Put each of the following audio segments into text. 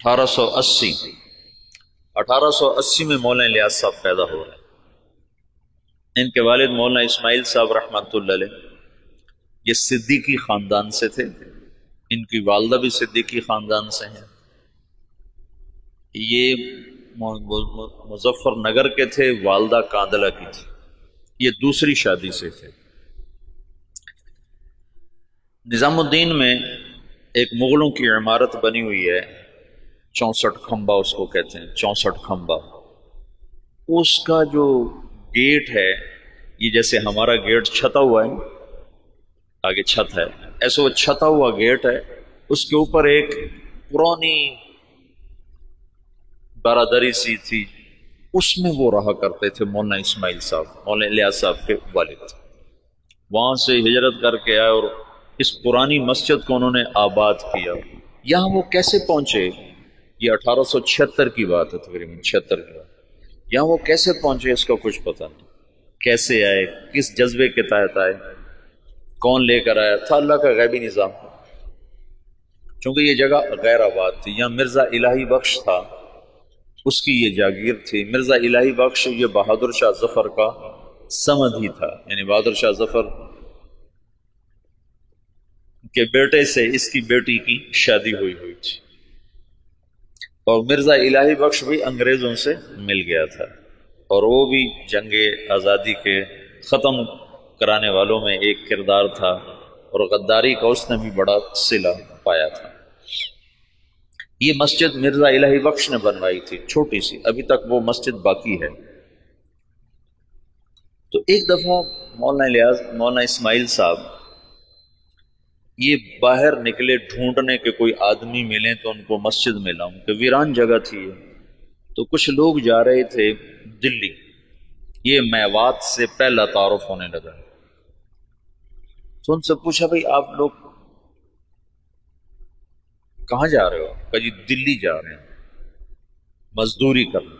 1880 میں مولانا الیاس صاحب پیدا ہو رہے ہیں۔ ان کے والد مولانا اسماعیل صاحب رحمۃ اللہ علیہ یہ صدیقی خاندان سے تھے، ان کی والدہ بھی صدیقی خاندان سے ہیں۔ یہ مظفر نگر کے تھے، والدہ کاندلہ کی تھی، یہ دوسری شادی سے تھے۔ نظام الدین میں ایک مغلوں کی عمارت بنی ہوئی ہے، 64 کھمبا اس کو کہتے ہیں، 64 کھمبا۔ اس کا جو گیٹ ہے یہ جیسے ہمارا گیٹ چھتا ہوا ہے، آگے چھت ہے، ایسے وہ چھتا ہوا گیٹ ہے، اس کے اوپر ایک پرانی برادری سی تھی، اس میں وہ رہا کرتے تھے مولانا اسماعیل صاحب، مولانا الیاس صاحب کے والد۔ وہاں سے ہجرت کر کے آئے اور اس پرانی مسجد کو انہوں نے آباد کیا۔ یہاں وہ کیسے پہنچے؟ یہ 1876 کی بات ہے، تقریباً 76 کی بات۔ یہاں وہ کیسے پہنچے اس کا کچھ پتہ نہیں، کیسے آئے، کس جذبے کے تحت آئے، کون لے کر آیا تھا، اللہ کا غیبی نظام۔ چونکہ یہ جگہ غیر آباد تھی، یہاں مرزا الہی بخش تھا، اس کی یہ جاگیر تھی۔ مرزا الہی بخش یہ بہادر شاہ ظفر کا سمد ہی تھا، یعنی بہادر شاہ ظفر کے بیٹے سے اس کی بیٹی کی شادی ہوئی تھی، اور مرزا الہی بخش بھی انگریزوں سے مل گیا تھا، اور وہ بھی جنگ آزادی کے ختم کرانے والوں میں ایک کردار تھا، اور غداری کا اس نے بھی بڑا صلہ پایا تھا۔ یہ مسجد مرزا الہی بخش نے بنوائی تھی، چھوٹی سی، ابھی تک وہ مسجد باقی ہے۔ تو ایک دفعہ مولانا اسماعیل صاحب یہ باہر نکلے ڈھونڈنے کے کوئی آدمی ملیں تو ان کو مسجد میں لاؤں، کہ ویران جگہ تھی۔ تو کچھ لوگ جا رہے تھے دلی، یہ میوات سے پہلا تعارف ہونے لگا۔ تو ان سے پوچھا بھائی آپ لوگ کہاں جا رہے ہو؟ کہ جی دلی جا رہے ہیں مزدوری کرنا۔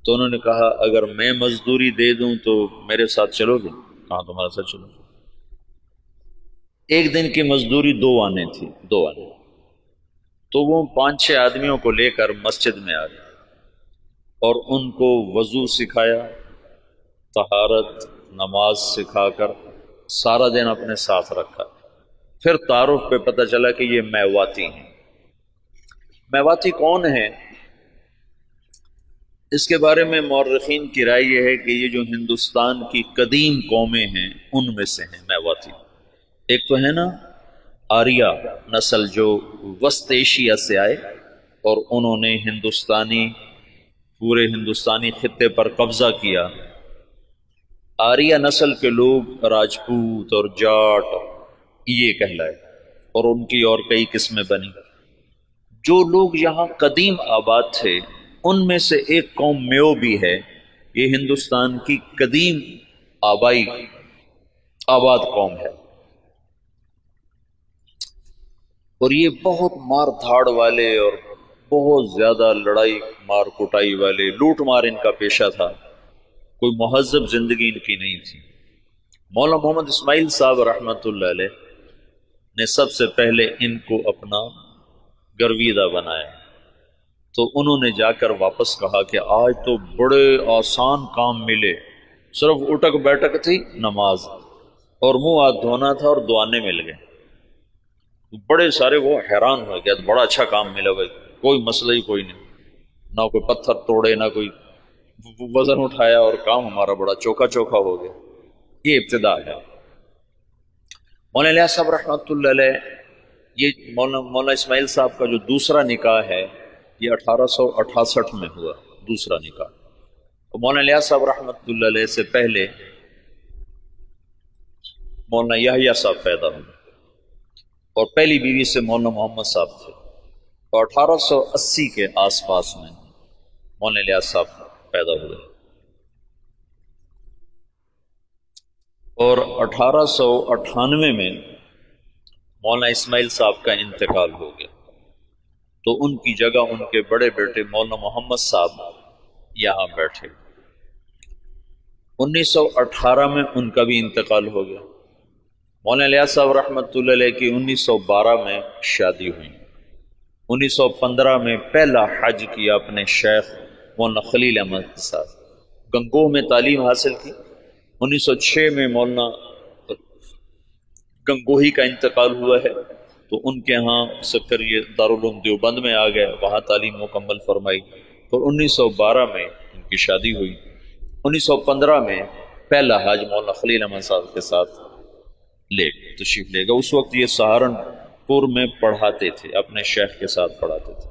تو انہوں نے کہا اگر میں مزدوری دے دوں تو میرے ساتھ چلو گے؟ کہاں تمہارے ساتھ چلو گے؟ ایک دن کی مزدوری 2 آنے تھی، 2 آنے۔ تو وہ 5-6 آدمیوں کو لے کر مسجد میں آ گئے اور ان کو وضو سکھایا، طہارت، نماز سکھا کر سارا دن اپنے ساتھ رکھا۔ پھر تعارف پہ پتہ چلا کہ یہ میواتی ہیں۔ میواتی کون ہیں؟ اس کے بارے میں مورخین کی رائے یہ ہے کہ یہ جو ہندوستان کی قدیم قومیں ہیں ان میں سے ہیں میواتی۔ ایک تو ہے نا آریہ نسل جو وسط ایشیا سے آئے اور انہوں نے پورے ہندوستانی خطے پر قبضہ کیا۔ آریہ نسل کے لوگ راجپوت اور جاٹ یہ کہلائے، اور ان کی اور کئی قسمیں بنی۔ جو لوگ یہاں قدیم آباد تھے ان میں سے ایک قوم میو بھی ہے، یہ ہندوستان کی قدیم آباد قوم ہے، اور یہ بہت مار دھاڑ والے اور بہت زیادہ لڑائی مار کٹائی والے، لوٹ مار ان کا پیشہ تھا، کوئی مہذب زندگی ان کی نہیں تھی۔ مولانا محمد اسماعیل صاحب رحمۃ اللہ علیہ نے سب سے پہلے ان کو اپنا گرویدہ بنایا۔ تو انہوں نے جا کر واپس کہا کہ آج تو بڑے آسان کام ملے، صرف اٹک بیٹک تھی، نماز اور منہ ہاتھ دھونا تھا اور دعانے مل گئے۔ بڑے سارے وہ حیران ہو گیا، بڑا اچھا کام ملا بھائی، کوئی مسئلہ ہی کوئی نہیں، نہ کوئی پتھر توڑے نہ کوئی وزن اٹھایا، اور کام ہمارا بڑا چوکھا ہو گیا۔ یہ ابتدا ہے۔ مولانا الیاس صاحب رحمۃ اللہ علیہ، یہ مولانا اسماعیل صاحب کا جو دوسرا نکاح ہے یہ 1868 میں ہوا، دوسرا نکاح۔ اور مولانا الیاس صاحب رحمۃ اللہ علیہ سے پہلے مولانا یحییٰ صاحب پیدا ہوئے، اور پہلی بیوی سے مولانا محمد صاحب تھے، اور 1880 کے آس پاس میں مولانا الیاس صاحب پیدا ہوئے، اور 1898 میں مولانا اسماعیل صاحب کا انتقال ہو گیا، تو ان کی جگہ ان کے بڑے بیٹے مولانا محمد صاحب یہاں بیٹھے۔ 1918 میں ان کا بھی انتقال ہو گیا۔ مولانا الیاس صاحب رحمۃ اللہ علیہ کی 1912 میں شادی ہوئی، 1915 میں پہلا حج کیا اپنے شیخ مولانا خلیل احمد کے ساتھ، گنگوہ میں تعلیم حاصل کی۔ 1906 میں مولانا گنگوہی کا انتقال ہوا ہے، تو ان کے ہاں سے پھر یہ دارالعلوم دیوبند میں آ گئے، وہاں تعلیم مکمل فرمائی۔ پھر 1912 میں ان کی شادی ہوئی۔ 1915 میں پہلا حج مولانا خلیل احمد صاحب کے ساتھ تشریف لے گا۔ اس وقت یہ سہارنپور میں پڑھاتے تھے، اپنے شیخ کے ساتھ پڑھاتے تھے۔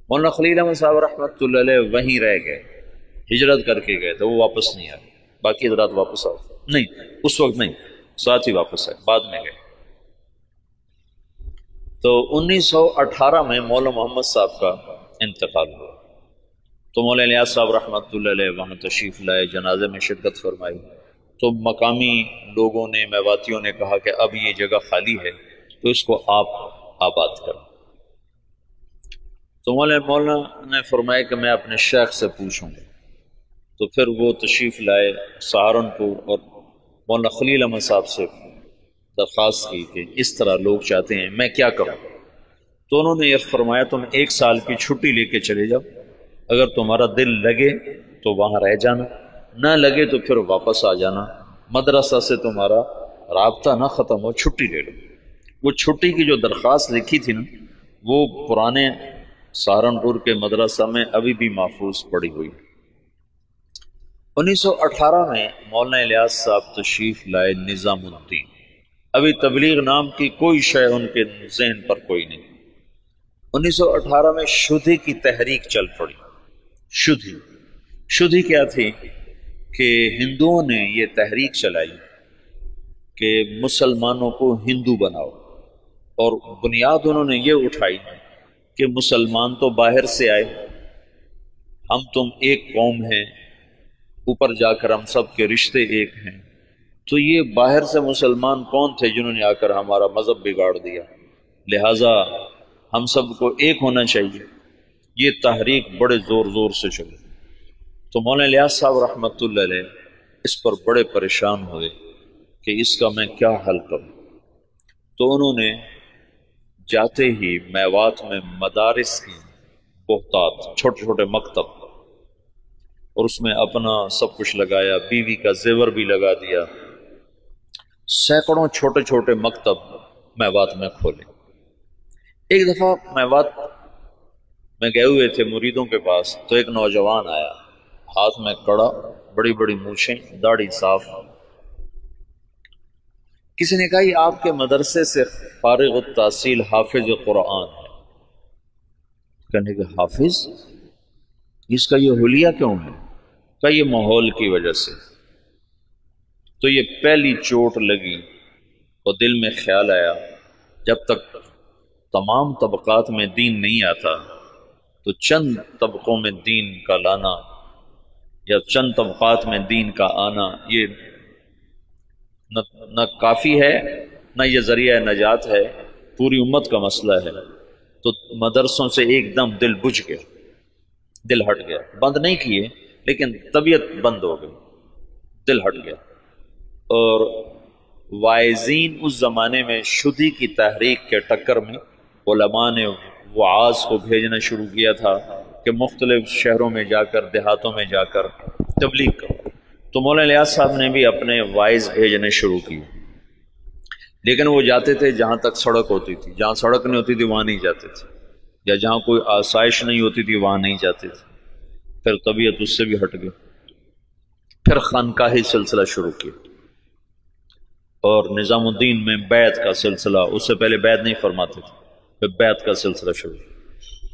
مولانا خلیل احمد صاحب رحمۃ اللہ علیہ وہیں رہ گئے، ہجرت کر کے گئے تھے، وہ واپس نہیں آئے۔ باقی حضرات واپس آئے نہیں، اس وقت نہیں، ساتھ ہی واپس آئے، بعد میں گئے۔ تو 1918 میں مولانا محمد صاحب کا انتقال ہوا، تو مولانا الیاس صاحب رحمۃ اللہ علیہ وہاں تشریف لائے، جنازے میں شرکت فرمائی۔ تو مقامی لوگوں نے، میواتیوں نے کہا کہ اب یہ جگہ خالی ہے تو اس کو آپ آباد کریں۔ تو مولانا نے فرمایا کہ میں اپنے شیخ سے پوچھوں گا۔ تو پھر وہ تشریف لائے سہارنپور، اور مولانا خلیل احمد صاحب سے درخواست کی کہ اس طرح لوگ چاہتے ہیں، میں کیا کروں؟ تو انہوں نے یہ فرمایا تم 1 سال کی چھٹی لے کے چلے جاؤ، اگر تمہارا دل لگے تو وہاں رہ جانا، نہ لگے تو پھر واپس آ جانا، مدرسہ سے تمہارا رابطہ نہ ختم ہو، چھٹی لے لو۔ وہ چھٹی کی جو درخواست لکھی تھی نا، وہ پرانے سہارنپور کے مدرسہ میں ابھی بھی محفوظ پڑی ہوئی۔ 1918 میں مولانا الیاس صاحب تشریف لائے نظام الدین۔ ابھی تبلیغ نام کی کوئی شے ان کے ذہن پر کوئی نہیں۔ 1918 میں شدھی کی تحریک چل پڑی۔ شدھی کیا تھی کہ ہندوؤں نے یہ تحریک چلائی کہ مسلمانوں کو ہندو بناؤ، اور بنیاد انہوں نے یہ اٹھائی کہ مسلمان تو باہر سے آئے، ہم تم ایک قوم ہیں، اوپر جا کر ہم سب کے رشتے ایک ہیں، تو یہ باہر سے مسلمان کون تھے جنہوں نے آ کر ہمارا مذہب بگاڑ دیا، لہٰذا ہم سب کو ایک ہونا چاہیے۔ یہ تحریک بڑے زور سے چلی، تو مولانا الیاس صاحب رحمۃ اللہ علیہ اس پر بڑے پریشان ہوئے کہ اس کا میں کیا حل کروں۔ تو انہوں نے جاتے ہی میوات میں مدارس کی بہتات، چھوٹے چھوٹے مکتب، اور اس میں اپنا سب کچھ لگایا، بیوی کا زیور بھی لگا دیا، سینکڑوں چھوٹے چھوٹے مکتب میوات میں کھولے۔ ایک دفعہ میوات میں گئے ہوئے تھے مریدوں کے پاس، تو ایک نوجوان آیا، ہاتھ میں کڑا، بڑی بڑی مونچھیں، داڑھی صاف۔ کسی نے کہا یہ آپ کے مدرسے سے فارغ التحصیل حافظ قرآن ہے۔ کہنے کہ حافظ، اس کا یہ حلیہ کیوں ہے؟ کہ یہ ماحول کی وجہ سے۔ تو یہ پہلی چوٹ لگی اور دل میں خیال آیا، جب تک تمام طبقات میں دین نہیں آتا تو چند طبقوں میں دین کا لانا یا چند طبقات میں دین کا آنا یہ نہ کافی ہے، نہ یہ ذریعہ نجات ہے، پوری امت کا مسئلہ ہے۔ تو مدرسوں سے ایک دم دل بجھ گیا، دل ہٹ گیا، بند نہیں کیے لیکن طبیعت بند ہو گئی، دل ہٹ گیا۔ اور واعظین اس زمانے میں شدھی کی تحریک کے ٹکر میں علماء نے وعاظ کو بھیجنا شروع کیا تھا کہ مختلف شہروں میں جا کر، دیہاتوں میں جا کر تبلیغ کرو۔ تو مولانا الیاس صاحب نے بھی اپنے واعظ بھیجنے شروع کیے، لیکن وہ جاتے تھے جہاں تک سڑک ہوتی تھی، جہاں سڑک نہیں ہوتی تھی وہاں نہیں جاتے تھے، یا جہاں کوئی آسائش نہیں ہوتی تھی وہاں نہیں جاتے تھے۔ پھر طبیعت اس سے بھی ہٹ گئی، پھر خانقاہی سلسلہ شروع کیا، اور نظام الدین میں بیعت کا سلسلہ، اس سے پہلے بیعت نہیں فرماتے تھے، پھر بیعت کا سلسلہ شروع کیا۔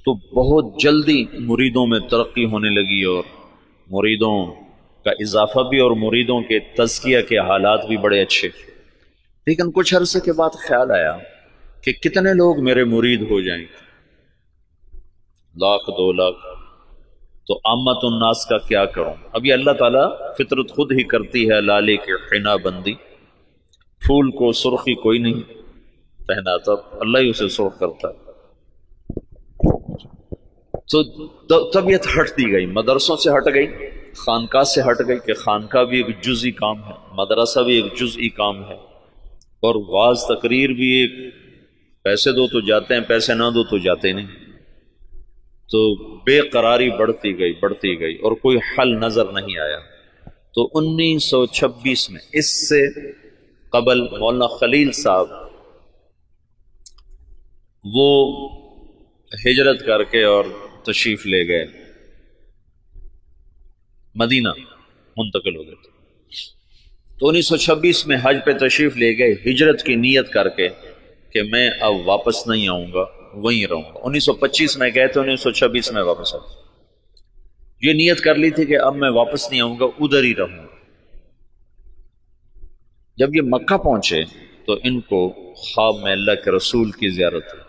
تو بہت جلدی مریدوں میں ترقی ہونے لگی، اور مریدوں کا اضافہ بھی، اور مریدوں کے تزکیہ کے حالات بھی بڑے اچھے۔ لیکن کچھ عرصے کے بعد خیال آیا کہ کتنے لوگ میرے مرید ہو جائیں گے، 1,00,000 2 لاکھ، تو عامت الناس کا کیا کروں؟ ابھی اللہ تعالیٰ فطرت خود ہی کرتی ہے لالے کے حنا بندی، پھول کو سرخی کوئی نہیں پہناتا، اللہ ہی اسے سرخ کرتا ہے۔ تو طبیعت ہٹتی گئی، مدرسوں سے ہٹ گئی، خانقاہ سے ہٹ گئی کہ خانقاہ بھی ایک جزئی کام ہے، مدرسہ بھی ایک جزئی کام ہے، اور واعظ تقریر بھی ایک، پیسے دو تو جاتے ہیں، پیسے نہ دو تو جاتے نہیں۔ تو بے قراری بڑھتی گئی اور کوئی حل نظر نہیں آیا۔ تو 1926 میں، اس سے قبل مولانا خلیل صاحب وہ ہجرت کر کے اور تشریف لے گئے، مدینہ منتقل ہو گئے تھے۔ تو 1926 میں حج پہ تشریف لے گئے، ہجرت کی نیت کر کے کہ میں اب واپس نہیں آؤں گا، وہیں رہوں گا۔ 1925 میں گئے تھے، 1926 میں واپس آئے۔ یہ نیت کر لی تھی کہ اب میں واپس نہیں آؤں گا، ادھر ہی رہوں گا۔ جب یہ مکہ پہنچے تو ان کو خواب میں اللہ کے رسول کی زیارت ہوئی۔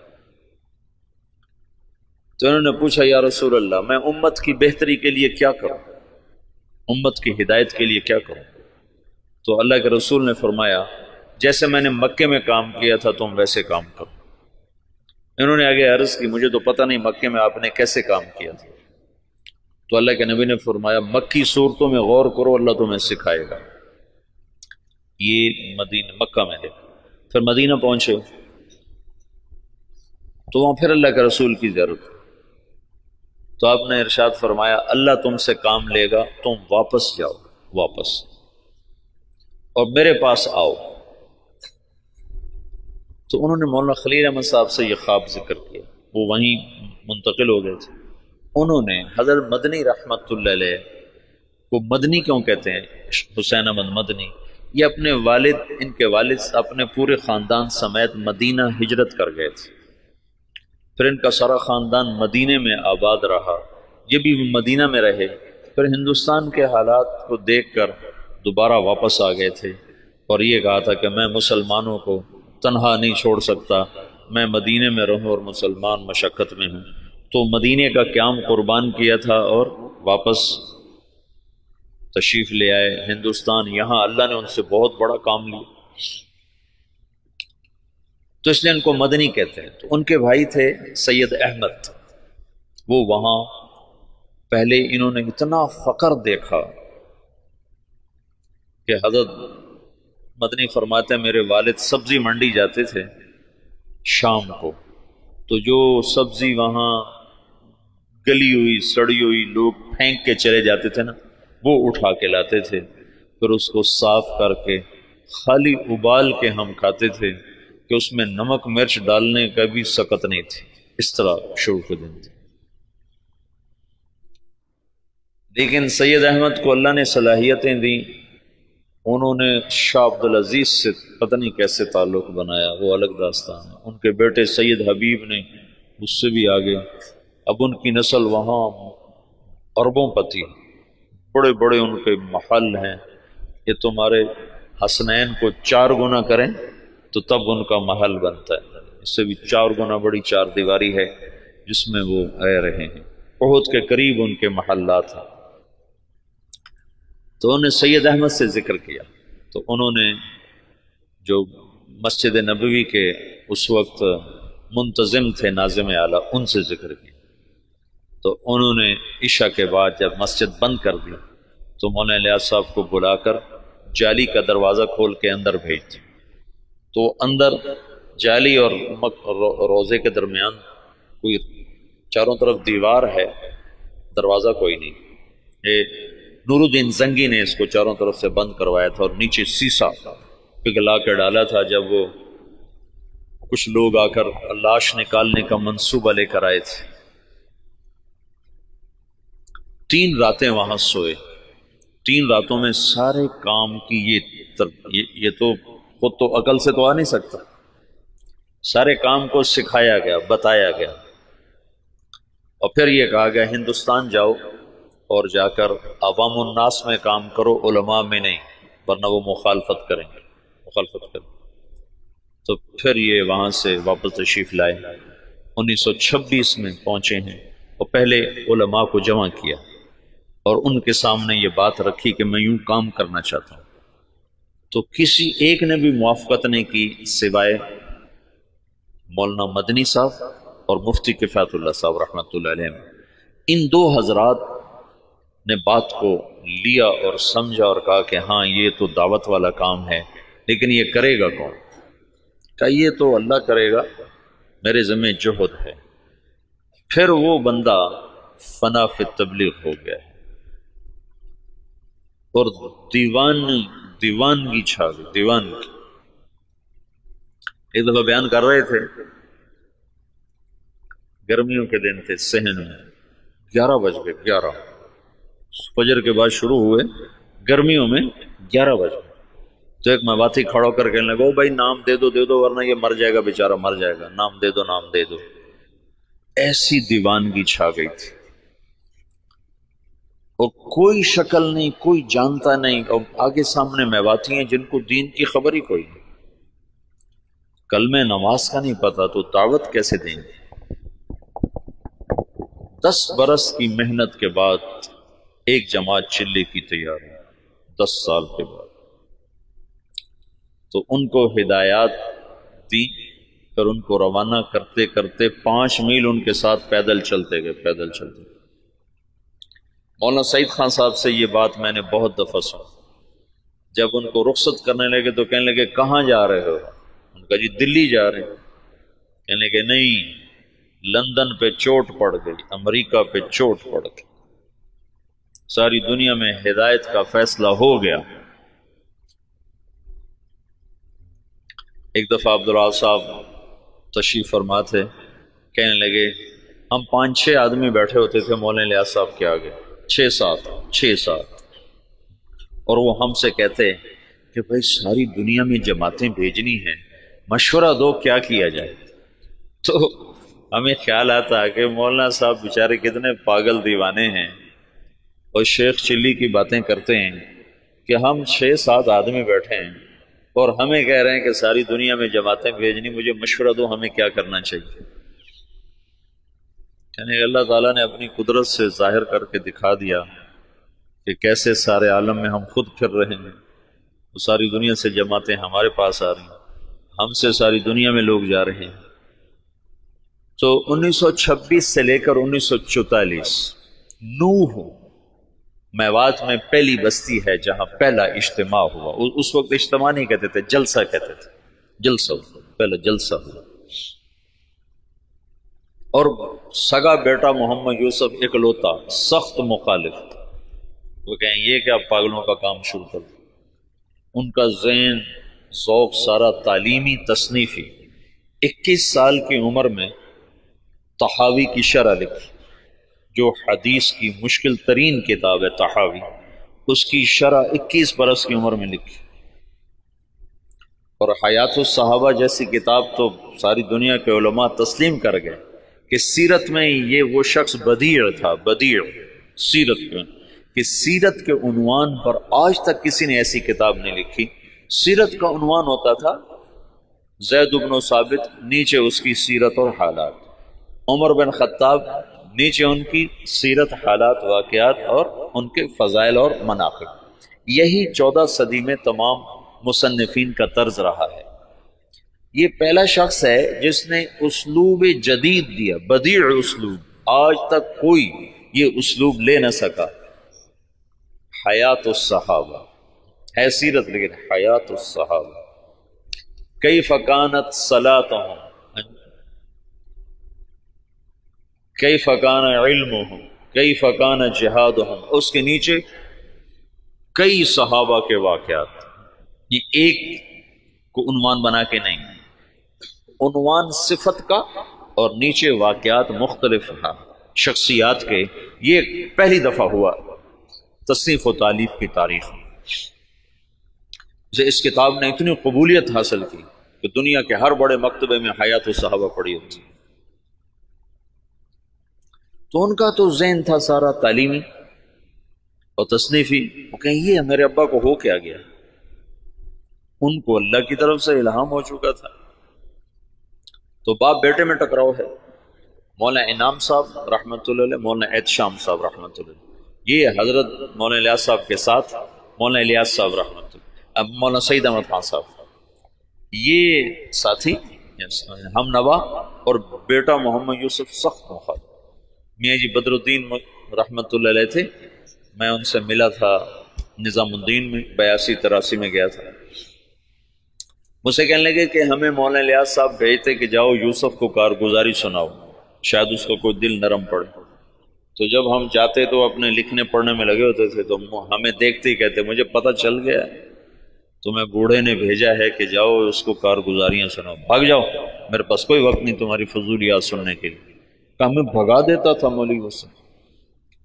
تو انہوں نے پوچھا، یا رسول اللہ، میں امت کی بہتری کے لیے کیا کروں، امت کی ہدایت کے لیے کیا کروں؟ تو اللہ کے رسول نے فرمایا، جیسے میں نے مکے میں کام کیا تھا تم ویسے کام کرو۔ انہوں نے آگے عرض کی، مجھے تو پتہ نہیں مکے میں آپ نے کیسے کام کیا تھا۔ تو اللہ کے نبی نے فرمایا، مکی صورتوں میں غور کرو، اللہ تمہیں سکھائے گا۔ یہ مکہ میں دیکھا۔ پھر مدینہ پہنچے تو وہاں پھر اللہ کے رسول کی زیارت ہوئی۔ تو آپ نے ارشاد فرمایا، اللہ تم سے کام لے گا، تم واپس جاؤ، واپس، اور میرے پاس آؤ۔ تو انہوں نے مولانا خلیل احمد صاحب سے یہ خواب ذکر کیا، وہ وہیں منتقل ہو گئے تھے۔ انہوں نے حضرت مدنی رحمت اللہ علیہ کو مدنی کیوں کہتے ہیں، حسین احمد مدنی، یہ اپنے والد، ان کے والد اپنے پورے خاندان سمیت مدینہ ہجرت کر گئے تھے۔ پھر ان کا سارا خاندان مدینے میں آباد رہا، یہ بھی مدینہ میں رہے۔ پھر ہندوستان کے حالات کو دیکھ کر دوبارہ واپس آ گئے تھے اور یہ کہا تھا کہ میں مسلمانوں کو تنہا نہیں چھوڑ سکتا، میں مدینے میں رہوں اور مسلمان مشقت میں ہوں۔ تو مدینے کا قیام قربان کیا تھا اور واپس تشریف لے آئے ہندوستان۔ یہاں اللہ نے ان سے بہت بڑا کام لیا، تو اس لیے ان کو مدنی کہتے ہیں۔ تو ان کے بھائی تھے سید احمد، وہ وہاں پہلے انہوں نے اتنا فقر دیکھا کہ حضرت مدنی فرماتے ہیں، میرے والد سبزی منڈی جاتے تھے شام کو، تو جو سبزی وہاں گلی ہوئی سڑی ہوئی لوگ پھینک کے چلے جاتے تھے نا، وہ اٹھا کے لاتے تھے، پھر اس کو صاف کر کے خالی ابال کے ہم کھاتے تھے کہ اس میں نمک مرچ ڈالنے کا بھی سکت نہیں تھی۔ اس طرح شروع کے دن تھے۔ لیکن سید احمد کو اللہ نے صلاحیتیں دیں، انہوں نے شاہ عبدالعزیز سے پتہ نہیں کیسے تعلق بنایا، وہ الگ داستان ہے۔ ان کے بیٹے سید حبیب نے اس سے بھی آگے، اب ان کی نسل وہاں اربوں پتی، بڑے بڑے ان کے محل ہیں۔ یہ تمہارے حسنین کو 4 گنا کریں تو تب ان کا محل بنتا ہے، اس سے بھی 4 گنا بڑی 4 دیواری ہے جس میں وہ رہ رہے ہیں۔ احد کے قریب ان کے محلات ہیں۔ تو انہوں نے سید احمد سے ذکر کیا، تو انہوں نے جو مسجد نبوی کے اس وقت منتظم تھے ناظم اعلیٰ، ان سے ذکر کیا۔ تو انہوں نے عشاء کے بعد جب مسجد بند کر دی تو مولانا الیاس صاحب کو بلا کر جالی کا دروازہ کھول کے اندر بھیج دی۔ تو اندر جالی اور روزے کے درمیان کوئی چاروں طرف دیوار ہے، دروازہ کوئی نہیں۔ یہ نور الدین زنگی نے اس کو چاروں طرف سے بند کروایا تھا اور نیچے سیسا پگھلا کے ڈالا تھا۔ جب وہ کچھ لوگ آ کر لاش نکالنے کا منصوبہ لے کر آئے تھے، 3 راتیں وہاں سوئے۔ 3 راتوں میں سارے کام کی یہ تو خود تو عقل سے تو آ نہیں سکتا، سارے کام کو سکھایا گیا، بتایا گیا، اور پھر یہ کہا گیا ہندوستان جاؤ اور جا کر عوام الناس میں کام کرو، علماء میں نہیں، ورنہ وہ مخالفت کریں گے، مخالفت کریں۔ تو پھر یہ وہاں سے واپس تشریف لائے، 1926 میں پہنچے ہیں، اور پہلے علماء کو جمع کیا اور ان کے سامنے یہ بات رکھی کہ میں یوں کام کرنا چاہتا ہوں۔ تو کسی ایک نے بھی موافقت نہیں کی سوائے مولانا مدنی صاحب اور مفتی کفایت اللہ صاحب رحمۃ اللہ علیہ۔ ان 2 حضرات نے بات کو لیا اور سمجھا اور کہا کہ ہاں یہ تو دعوت والا کام ہے، لیکن یہ کرے گا کون؟ کہا یہ تو اللہ کرے گا، میرے ذمہ جہد ہے۔ پھر وہ بندہ فنا فی تبلیغ ہو گیا ہے اور دیوانگی چھا گئی، دیوانگی۔ ایک دفعہ بیان کر رہے تھے، گرمیوں کے دن تھے، صحن میں 11 بج گئے، 11 فجر کے بعد شروع ہوئے، گرمیوں میں 11 بج گئے۔ تو ایک مواتی کھڑا کر کے لگا، بھائی نام دے دو ورنہ یہ مر جائے گا، بیچارہ مر جائے گا، نام دے دو، نام دے دو۔ ایسی دیوانگی چھا گئی تھی اور کوئی شکل نہیں، کوئی جانتا نہیں، اور آگے سامنے میواتی ہیں جن کو دین کی خبر ہی کوئی نہیں، کلمہ نماز کا نہیں پتا تو دعوت کیسے دیں گے؟ 10 برس کی محنت کے بعد ایک جماعت چلے کی تیاری، 10 سال کے بعد تو ان کو ہدایات دی، پھر ان کو روانہ کرتے کرتے 5 میل ان کے ساتھ پیدل چلتے گئے، پیدل چلتے گئے۔ مولانا سعید خان صاحب سے یہ بات میں نے بہت دفعہ سنی، جب ان کو رخصت کرنے لگے تو کہنے لگے کہاں جا رہے ہو؟ ان کا جی دلی جا رہے ہیں۔ کہنے لگے نہیں، لندن پہ چوٹ پڑ گئی، امریکہ پہ چوٹ پڑ گئی، ساری دنیا میں ہدایت کا فیصلہ ہو گیا۔ ایک دفعہ عبداللہ صاحب تشریف فرما تھے، کہنے لگے ہم 5-6 آدمی بیٹھے ہوتے تھے مولانا الیاس صاحب کے آگے، 6-7 اور وہ ہم سے کہتے کہ بھائی ساری دنیا میں جماعتیں بھیجنی ہیں، مشورہ دو کیا کیا جائے۔ تو ہمیں خیال آتا کہ مولانا صاحب بیچارے کتنے پاگل دیوانے ہیں اور شیخ چلی کی باتیں کرتے ہیں کہ ہم 6-7 آدمی بیٹھے ہیں اور ہمیں کہہ رہے ہیں کہ ساری دنیا میں جماعتیں بھیجنی، مجھے مشورہ دو ہمیں کیا کرنا چاہیے۔ یعنی اللہ تعالیٰ نے اپنی قدرت سے ظاہر کر کے دکھا دیا کہ کیسے سارے عالم میں ہم خود پھر رہے ہیں، وہ ساری دنیا سے جماعتیں ہمارے پاس آ رہی ہیں، ہم سے ساری دنیا میں لوگ جا رہے ہیں۔ تو 1926 سے لے کر 1944 نوح میوات میں پہلی بستی ہے جہاں پہلا اجتماع ہوا۔ اس وقت اجتماع نہیں کہتے تھے، جلسہ کہتے تھے، جلسہ پہلا جلسہ ہوا۔ اور سگا بیٹا محمد یوسف اکلوتا سخت مخالف تھا، وہ کہیں یہ کہ آپ پاگلوں کا کام شروع کر دیں۔ ان کا ذہن ذوق سارا تعلیمی تصنیفی۔ 21 سال کی عمر میں طحاوی کی شرح لکھی، جو حدیث کی مشکل ترین کتاب ہے طحاوی، اس کی شرح 21 برس کی عمر میں لکھی۔ اور حیات الصحابہ جیسی کتاب تو ساری دنیا کے علماء تسلیم کر گئے کہ سیرت میں یہ وہ شخص بدیع تھا، بدیع سیرت میں، کہ سیرت کے عنوان پر آج تک کسی نے ایسی کتاب نہیں لکھی۔ سیرت کا عنوان ہوتا تھا زید بن ثابت، نیچے اس کی سیرت اور حالات، عمر بن خطاب، نیچے ان کی سیرت، حالات، واقعات اور ان کے فضائل اور مناقب۔ یہی 14 صدی میں تمام مصنفین کا طرز رہا ہے۔ یہ پہلا شخص ہے جس نے اسلوب جدید دیا، بدیع اسلوب، آج تک کوئی یہ اسلوب لے نہ سکا۔ حیات الصحابہ ہے سیرت، لیکن حیات الصحابہ، کیف کانت صلاتہم، کیف کان علمہم، کیف کان جہادہم، اس کے نیچے کئی صحابہ کے واقعات۔ یہ ایک کو عنوان بنا کے نہیں، عنوان صفت کا اور نیچے واقعات مختلف ہیں شخصیات کے۔ یہ پہلی دفعہ ہوا تصنیف و تالیف کی تاریخ میں۔ اس کتاب نے اتنی قبولیت حاصل کی کہ دنیا کے ہر بڑے مکتبے میں حیات الصحابہ پڑھی ہوتی۔ تو ان کا تو ذہن تھا سارا تعلیمی اور تصنیفی، وہ کہیں یہ میرے ابا کو ہو کیا گیا، ان کو اللہ کی طرف سے الہام ہو چکا تھا۔ تو باپ بیٹے میں ٹکراؤ ہے، مولانا انعام صاحب رحمۃ اللہ علیہ، مولانا احتشام صاحب رحمۃ اللہ علیہ، یہ حضرت مولانا الیاس صاحب کے ساتھ مولانا الیاس صاحب رحمۃ اللہ، اب مولانا سعید احمد خان صاحب، یہ ساتھی ہم نوا، اور بیٹا محمد یوسف سخت مخالف۔ میاں جی بدر الدین رحمۃ اللہ علیہ تھے، میں ان سے ملا تھا نظام الدین میں، 82-83 میں گیا تھا۔ مجھ سے کہنے لگے کہ ہمیں مولانا الیاس صاحب بھیجتے کہ جاؤ یوسف کو کارگزاری سناؤ، شاید اس کو کوئی دل نرم پڑے۔ تو جب ہم جاتے تو اپنے لکھنے پڑھنے میں لگے ہوتے تھے تو ہمیں دیکھتے ہی کہتے مجھے پتہ چل گیا تمہیں بوڑھے نے بھیجا ہے کہ جاؤ اس کو کارگزاریاں سناؤ، بھاگ جاؤ، میرے پاس کوئی وقت نہیں تمہاری فضولیات سننے کے لیے۔ کہ ہمیں بھگا دیتا تھا مولوی اس سے،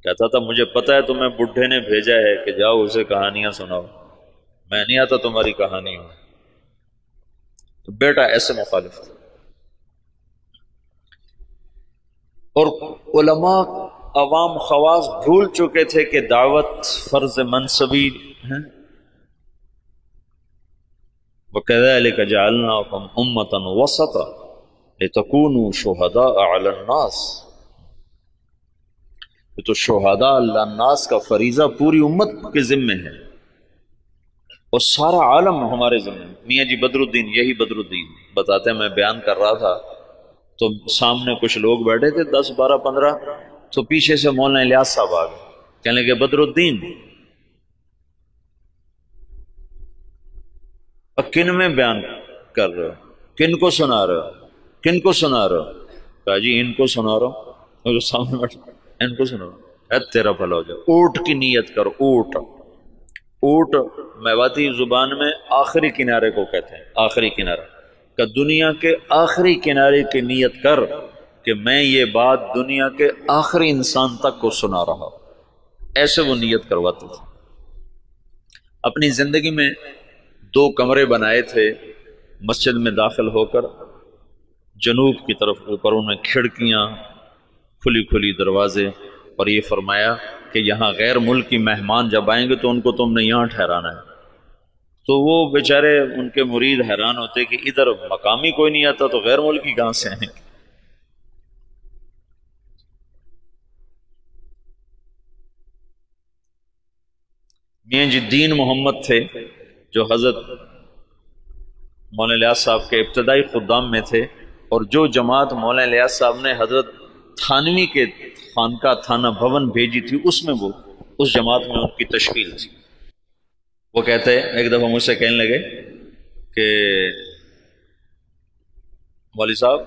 کہتا تھا مجھے پتہ ہے تمہیں بڈھے نے بھیجا ہے کہ جاؤ اسے کہانیاں سناؤ، میں نہیں آتا تمہاری کہانیوں۔ تو بیٹا ایسے مخالف تھا۔ اور علماء عوام خواص بھول چکے تھے کہ دعوت فرض منصبی ہے۔ وَكَذَلِكَ جَعَلْنَاكُمْ أُمَّةً وَسَطًا لِتَكُونُوا شُهَدَاءَ عَلَى النَّاسِ۔ تو شہداء اللہ الناس کا فریضہ پوری امت کے ذمے ہے اور سارا عالم ہمارے ذمے ہے۔ میاں جی بدر الدین، یہی بدر الدین بتاتے ہیں، میں بیان کر رہا تھا تو سامنے کچھ لوگ بیٹھے تھے 10 12 15، تو پیچھے سے مولانا الیاس صاحب آ گئے، کہنے لگے بدر الدین کن میں بیان کر رہے ہو، کن کو سنا رہے ہو، کن کو سنا رہے ہو؟ کہا جی ان کو سنا رہا ہوں، اور جو سامنے بیٹھے ان کو سنا رہا ہوں۔ تیرا بھلا ہو جائے، اونٹ کی نیت کرو، اونٹ، اونٹ میواتی زبان میں آخری کنارے کو کہتے ہیں، آخری کنارہ، کہ دنیا کے آخری کنارے کی نیت کر کہ میں یہ بات دنیا کے آخری انسان تک کو سنا رہا ہوں، ایسے وہ نیت کرواتے تھے۔ اپنی زندگی میں 2 کمرے بنائے تھے مسجد میں داخل ہو کر، جنوب کی طرف اوپر ان میں کھڑکیاں، کھلی کھلی دروازے، اور یہ فرمایا کہ یہاں غیر ملکی مہمان جب آئیں گے تو ان کو تم نے یہاں ٹھہرانا ہے۔ تو وہ بیچارے ان کے مرید حیران ہوتے کہ ادھر مقامی کوئی نہیں آتا تو غیر ملکی کہاں سے آئیں گے۔ میاں جی دین محمد تھے جو حضرت مولانا الیاس صاحب کے ابتدائی خدام میں تھے، اور جو جماعت مولانا الیاس صاحب نے حضرت تھانوی کے خانقاہ تھانہ بھون بھیجی تھی، اس میں وہ اس جماعت میں ان کی تشکیل تھی۔ وہ کہتے ہیں، ایک دفعہ مجھ سے کہنے لگے کہ مولوی صاحب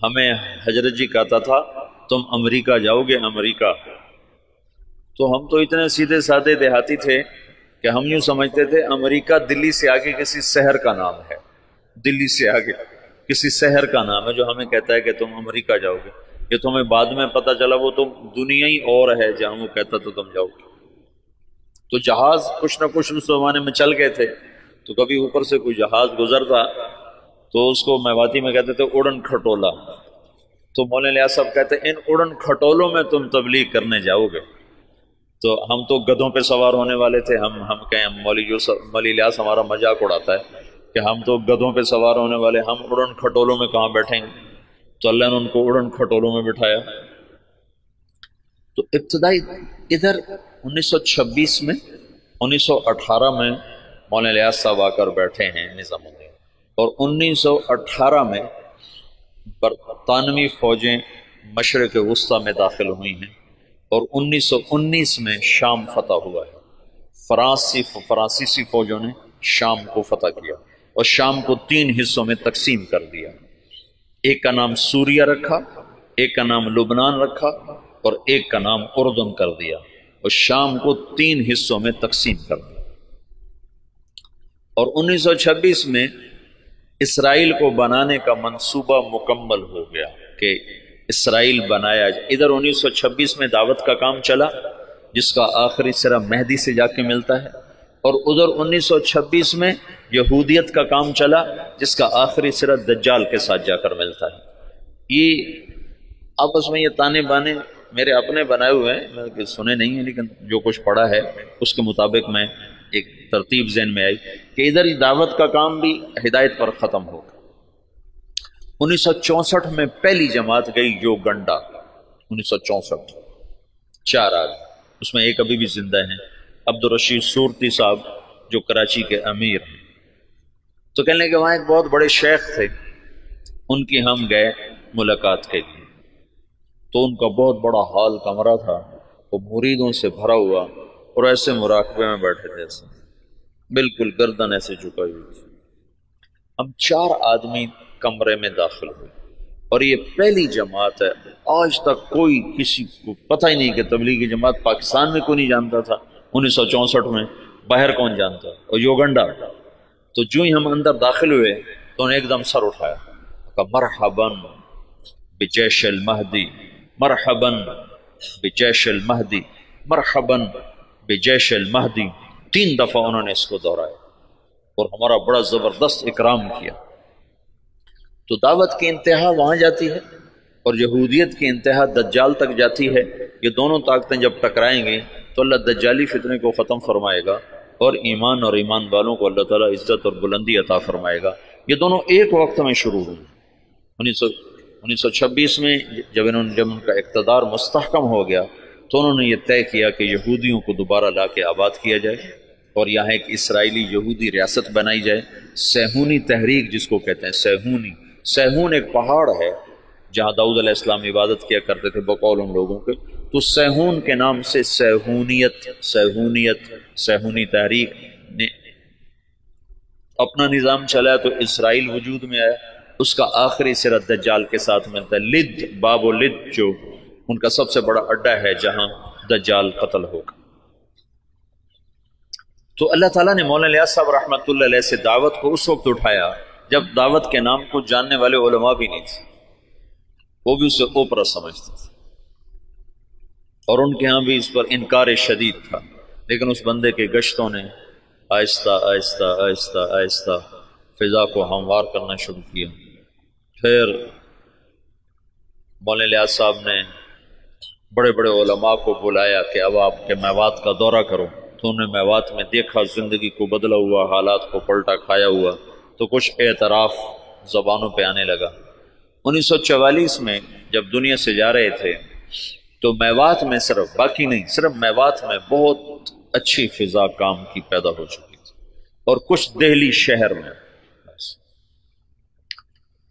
ہمیں حضرت جی کہتا تھا تم امریکہ جاؤ گے، امریکہ۔ تو ہم تو اتنے سیدھے سادے دیہاتی تھے کہ ہم یوں سمجھتے تھے امریکہ دلی سے آگے کسی شہر کا نام ہے، دلی سے آگے کسی شہر کا نام ہے جو ہمیں کہتا ہے کہ تم امریکہ جاؤ گے۔ یہ تو ہمیں بعد میں پتہ چلا وہ تو دنیا ہی اور ہے جہاں وہ کہتا تو تم جاؤ گے۔ تو جہاز کچھ نہ کچھ اس زمانے میں چل گئے تھے، تو کبھی اوپر سے کوئی جہاز گزرتا تو اس کو میواتی میں کہتے تھے اڑن کھٹولا۔ تو مولانا الیاس صاحب کہتے ہیں ان اڑن کھٹولوں میں تم تبلیغ کرنے جاؤ گے۔ تو ہم تو گدھوں پہ سوار ہونے والے تھے، ہم کہیں مولوی الیاس ہمارا مذاق اڑاتا ہے کہ ہم تو گدھوں پہ سوار ہونے والے، ہم اڑن کھٹولوں میں کہاں بیٹھیں گے؟ تو اللہ نے ان کو اڑن کھٹولوں میں بٹھایا۔ تو ابتدائی ادھر 1926 میں 1918 میں مولانا الیاس صاحب آ کر بیٹھے ہیں نظام الدین، اور 1918 میں برطانوی فوجیں مشرق وسطیٰ میں داخل ہوئی ہیں، اور 1919 میں شام فتح ہوا ہے۔ فرانسیسی فوجوں نے شام کو فتح کیا اور شام کو 3 حصوں میں تقسیم کر دیا۔ ایک کا نام سوریہ رکھا، ایک کا نام لبنان رکھا، اور ایک کا نام اردن کر دیا، اور شام کو 3 حصوں میں تقسیم کر دیا۔ اور 1926 میں اسرائیل کو بنانے کا منصوبہ مکمل ہو گیا کہ اسرائیل بنایا جائے۔ ادھر 1926 میں دعوت کا کام چلا جس کا آخری سرا مہدی سے جا کے ملتا ہے، اور ادھر 1926 میں یہودیت کا کام چلا جس کا آخری سرا دجال کے ساتھ جا کر ملتا ہے۔ یہ آپس میں یہ تانے بانے میرے اپنے بنائے ہوئے ہیں، میں نے سنے نہیں ہیں، لیکن جو کچھ پڑھا ہے اس کے مطابق میں ایک ترتیب ذہن میں آئی کہ ادھر دعوت کا کام بھی ہدایت پر ختم ہو گیا۔ 1964 میں پہلی جماعت گئی یوگنڈا، 1964، 4 آدمی، اس میں ایک ابھی بھی زندہ ہیں، عبدالرشید صورتی صاحب جو کراچی کے امیر ہیں۔ تو کہنے کہ وہاں ایک بہت بڑے شیخ تھے، ان کی ہم گئے ملاقات کے لیے، تو ان کا بہت بڑا ہال کمرہ تھا، وہ مریدوں سے بھرا ہوا، اور ایسے مراقبے میں بیٹھے تھے، ایسے بالکل گردن ایسے جھکائی ہوئی تھی۔ ہم 4 آدمی کمرے میں داخل ہوئے، اور یہ پہلی جماعت ہے، آج تک کوئی کسی کو پتہ ہی نہیں کہ تبلیغی جماعت پاکستان میں کوئی نہیں جانتا تھا 1964 میں، باہر کون جانتا، اور یوگنڈا۔ تو جو ہی ہم اندر داخل ہوئے تو انہیں ایک دم سر اٹھایا، کہا مرحباً بجیش المہدی، مرحباً بجیش المہدی، مرحباً بجیش المہدی، 3 دفعہ انہوں نے اس کو دہرایا اور ہمارا بڑا زبردست اکرام کیا۔ تو دعوت کی انتہا وہاں جاتی ہے اور یہودیت کی انتہا دجال تک جاتی ہے۔ یہ دونوں طاقتیں جب ٹکرائیں گی تو اللہ دجالی فتنے کو ختم فرمائے گا اور ایمان اور ایمان والوں کو اللہ تعالیٰ عزت اور بلندی عطا فرمائے گا۔ یہ دونوں ایک وقت میں شروع ہوئی۔ 1926 میں جب ان کا اقتدار مستحکم ہو گیا تو انہوں نے یہ طے کیا کہ یہودیوں کو دوبارہ لا کے آباد کیا جائے اور یہاں ایک اسرائیلی یہودی ریاست بنائی جائے۔ سیہونی تحریک جس کو کہتے ہیں، سیہون ایک پہاڑ ہے جہاں داؤد علیہ السلام عبادت کیا کرتے تھے بقول ان لوگوں کے، تو سیہون کے نام سے سیہونی تحریک نے اپنا نظام چلایا تو اسرائیل وجود میں آیا۔ اس کا آخری سرا دجال کے ساتھ ملتا ہے، لد، باب و لد جو ان کا سب سے بڑا اڈا ہے جہاں دجال قتل ہوگا۔ تو اللہ تعالیٰ نے مولانا الیاس صاحب رحمۃ اللہ علیہ سے دعوت کو اس وقت اٹھایا جب دعوت کے نام کو جاننے والے علماء بھی نہیں تھے، وہ بھی اسے اوپرا سمجھتے تھے اور ان کے ہاں بھی اس پر انکار شدید تھا، لیکن اس بندے کے گشتوں نے آہستہ آہستہ آہستہ آہستہ فضا کو ہموار کرنا شروع کیا۔ پھر مولانا الیاس صاحب نے بڑے بڑے علماء کو بلایا کہ اب آپ کے میوات کا دورہ کرو، تو انہوں نے میوات میں دیکھا زندگی کو بدلا ہوا، حالات کو پلٹا کھایا ہوا، تو کچھ اعتراف زبانوں پہ آنے لگا۔ 1944 میں جب دنیا سے جا رہے تھے تو میوات میں صرف باقی نہیں، صرف میوات میں بہت اچھی فضا کام کی پیدا ہو چکی تھی، اور کچھ دہلی شہر میں۔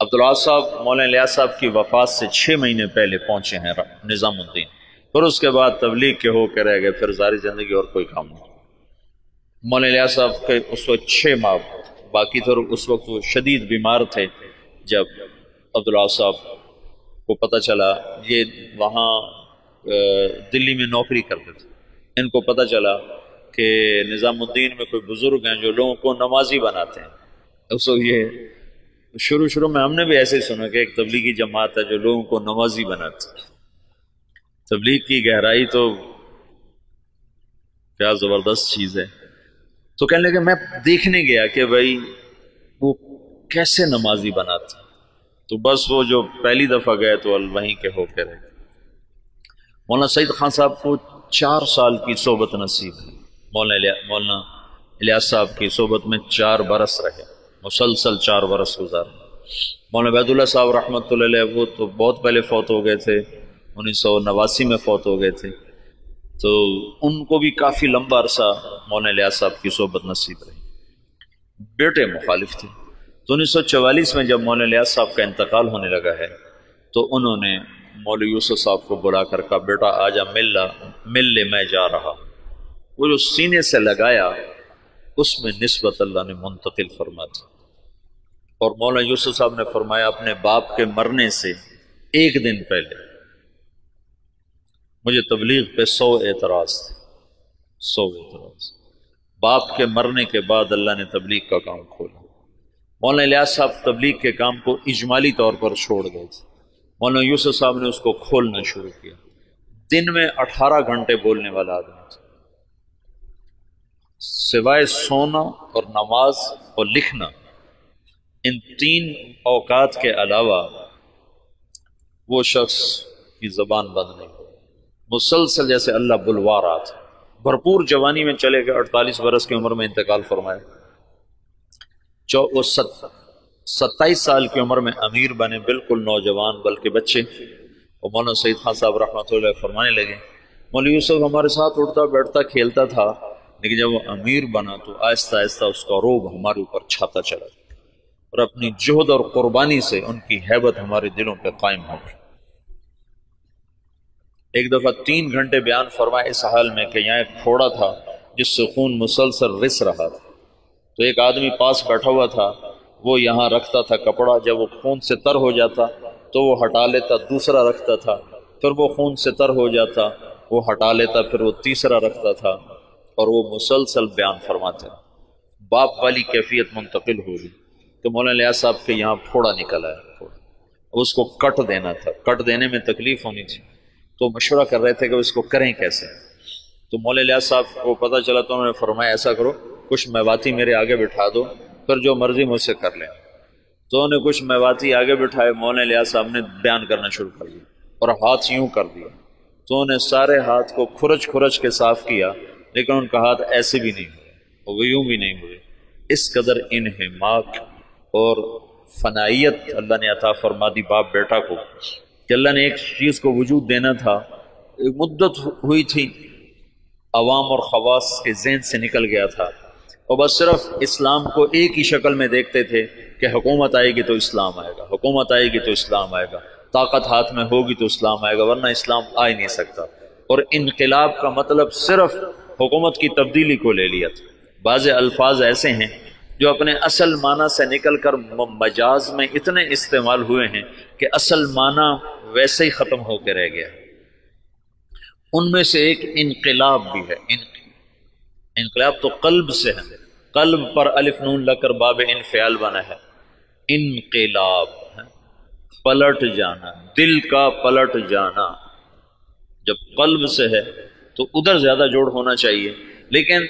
عبدالعاظ صاحب مولانا الیاس صاحب کی وفات سے 6 مہینے پہلے پہنچے ہیں نظام الدین، پھر اس کے بعد تبلیغ کے ہو کے رہ گئے، پھر ساری زندگی اور کوئی کام نہیں۔ مولانا الیاس صاحب کے اس وقت 6 ماہ باقی تھے، اور اس وقت وہ شدید بیمار تھے۔ جب عبدالعاظ صاحب کو پتہ چلا، یہ وہاں دلی میں نوکری کرتے تھے، ان کو پتہ چلا کہ نظام الدین میں کوئی بزرگ ہیں جو لوگوں کو نمازی بناتے ہیں۔ اس وقت یہ شروع میں ہم نے بھی ایسے ہی سنا کہ ایک تبلیغی جماعت ہے جو لوگوں کو نمازی بناتی ہے۔ تبلیغ کی گہرائی تو کیا زبردست چیز ہے۔ تو کہنے لگے میں دیکھنے گیا کہ بھائی وہ کیسے نمازی بناتے، تو بس وہ جو پہلی دفعہ گئے تو وہیں کے ہو کے رہے۔ مولانا سعید خان صاحب کو 4 سال کی صحبت نصیب ہے، مولانا الیاس صاحب کی صحبت میں 4 برس رہے، مسلسل 4 برس گزارے۔ مولانا عبید اللہ صاحب رحمۃ اللہ علیہ وہ تو بہت پہلے فوت ہو گئے تھے، 1989 میں فوت ہو گئے تھے، تو ان کو بھی کافی لمبا عرصہ مولانا الیاس صاحب کی صحبت نصیب رہی۔ بیٹے مخالف تھے، تو 1944 میں جب مولانا الیاس صاحب کا انتقال ہونے لگا ہے تو انہوں نے مولوی یوسف صاحب کو بلا کر کہا بیٹا آجا مل لے میں جا رہا۔ وہ جو سینے سے لگایا اس میں نسبت اللہ نے منتقل فرما دی، اور مولانا یوسف صاحب نے فرمایا اپنے باپ کے مرنے سے 1 دن پہلے مجھے تبلیغ پہ 100 اعتراض تھے، 100 اعتراض۔ باپ کے مرنے کے بعد اللہ نے تبلیغ کا کام کھولا۔ مولانا الیاس صاحب تبلیغ کے کام کو اجمالی طور پر چھوڑ گئے تھے، مولانا یوسف صاحب نے اس کو کھولنا شروع کیا۔ دن میں 18 گھنٹے بولنے والا آدمی تھا، سوائے سونا اور نماز اور لکھنا، ان 3 اوقات کے علاوہ وہ شخص کی زبان بند نہیں ہو، مسلسل جیسے اللہ بلوا رہا تھا۔ بھرپور جوانی میں چلے گئے، 48 برس کی عمر میں انتقال فرمایا۔ 27 سال کی عمر میں امیر بنے، بالکل نوجوان بلکہ بچے۔ اور مولانا سعید خان صاحب رحمۃ اللہ علیہ فرمانے لگے مولوی یوسف ہمارے ساتھ اٹھتا بیٹھتا کھیلتا تھا، لیکن جب وہ امیر بنا تو آہستہ آہستہ اس کا روب ہمارے اوپر چھاتا چلا گیا، اور اپنی جہد اور قربانی سے ان کی ہیبت ہمارے دلوں پہ قائم ہو گئی۔ ایک دفعہ 3 گھنٹے بیان فرمائے اس حال میں کہ یہاں ایک پھوڑا تھا جس سے خون مسلسل رس رہا تھا، تو ایک آدمی پاس بیٹھا ہوا تھا، وہ یہاں رکھتا تھا کپڑا، جب وہ خون سے تر ہو جاتا تو وہ ہٹا لیتا، دوسرا رکھتا تھا، پھر وہ خون سے تر ہو جاتا، وہ ہٹا لیتا، پھر وہ تیسرا رکھتا تھا، اور وہ مسلسل بیان فرماتے۔ باپ والی کیفیت منتقل ہو گئی کہ مولانا الیاس صاحب کے یہاں پھوڑا نکلا ہے، اس کو کٹ دینا تھا، کٹ دینے میں تکلیف ہونی تھی، تو مشورہ کر رہے تھے کہ اس کو کریں کیسے۔ تو مولانا الیاس صاحب کو پتہ چلا تو انہوں نے فرمایا ایسا کرو، کچھ میواتی میرے آگے بٹھا دو، پھر جو مرضی مجھ سے کر لیں۔ تو انہوں نے کچھ میواتی آگے بٹھائے، مولانا الیاس صاحب نے بیان کرنا شروع کر دیا اور ہاتھ یوں کر دیا، تو انہوں نے سارے ہاتھ کو کھرچ کھرچ کے صاف کیا، لیکن ان کا ہاتھ ایسے بھی نہیں ہوئے، وہ یوں بھی نہیں ہوئے۔ اس قدر انہماک اور فنائیت اللہ نے عطا فرما دی باپ بیٹا کو کہ اللہ نے ایک چیز کو وجود دینا تھا، ایک مدت ہوئی تھی، عوام اور خواص کے ذہن سے نکل گیا تھا، اور بس صرف اسلام کو ایک ہی شکل میں دیکھتے تھے کہ حکومت آئے گی تو اسلام آئے گا، حکومت آئے گی تو اسلام آئے گا، طاقت ہاتھ میں ہوگی تو اسلام آئے گا، ورنہ اسلام آ ہی نہیں سکتا۔ اور انقلاب کا مطلب صرف حکومت کی تبدیلی کو لے لیا تھا۔ بعض الفاظ ایسے ہیں جو اپنے اصل معنی سے نکل کر مجاز میں اتنے استعمال ہوئے ہیں کہ اصل معنی ویسے ہی ختم ہو کے رہ گیا۔ ان میں سے ایک انقلاب بھی ہے۔ انقلاب تو قلب سے ہے، قلب پر الف نون لگ کر باب انفعال بنا ہے۔ انقلاب پلٹ جانا، دل کا پلٹ جانا، جب قلب سے ہے تو ادھر زیادہ جوڑ ہونا چاہیے، لیکن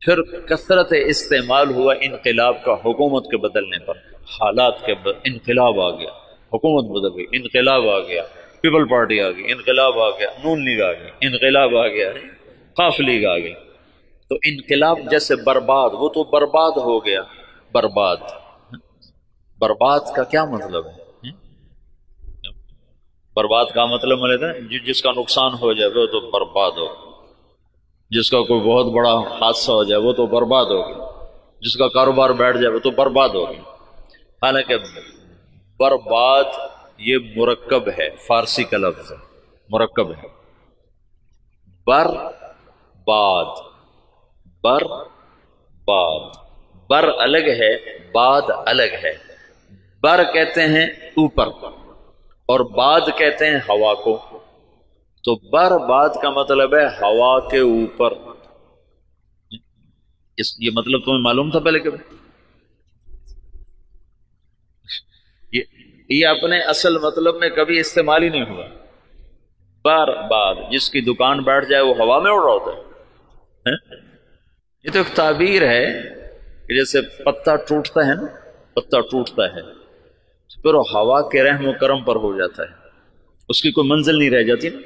پھر کثرت استعمال ہوا انقلاب کا حکومت کے بدلنے پر، حالات کے انقلاب آ گیا، حکومت بدل گئی، انقلاب آ گیا، پیپل پارٹی آ گئی، انقلاب آ گیا، نون لیگ آ گئی، انقلاب آ گیا، قاف لیگ آ گئی۔ تو انقلاب جیسے برباد، وہ تو برباد ہو گیا۔ برباد، برباد کا کیا مطلب ہے؟ برباد کا مطلب ہے جس کا نقصان ہو جائے وہ تو برباد ہو، جس کا کوئی بہت بڑا حادثہ ہو جائے وہ تو برباد ہو گیا، جس کا کاروبار بیٹھ جائے وہ تو برباد ہو گیا۔ حالانکہ برباد یہ مرکب ہے، فارسی کا لفظ ہے، مرکب ہے۔ برباد، برباد، بر الگ ہے، باد الگ ہے۔ بر کہتے ہیں اوپر اور باد کہتے ہیں ہوا کو، تو برباد کا مطلب ہے ہوا کے اوپر۔ یہ مطلب تمہیں معلوم تھا پہلے؟ یہ اپنے اصل مطلب میں کبھی استعمال ہی نہیں ہوا۔ برباد، جس کی دکان بیٹھ جائے وہ ہوا میں اڑ رہا ہوتا ہے۔ یہ تو ایک تعبیر ہے کہ جیسے پتا ٹوٹتا ہے نا، پتا ٹوٹتا ہے پھر وہ ہوا کے رحم و کرم پر ہو جاتا ہے، اس کی کوئی منزل نہیں رہ جاتی نا،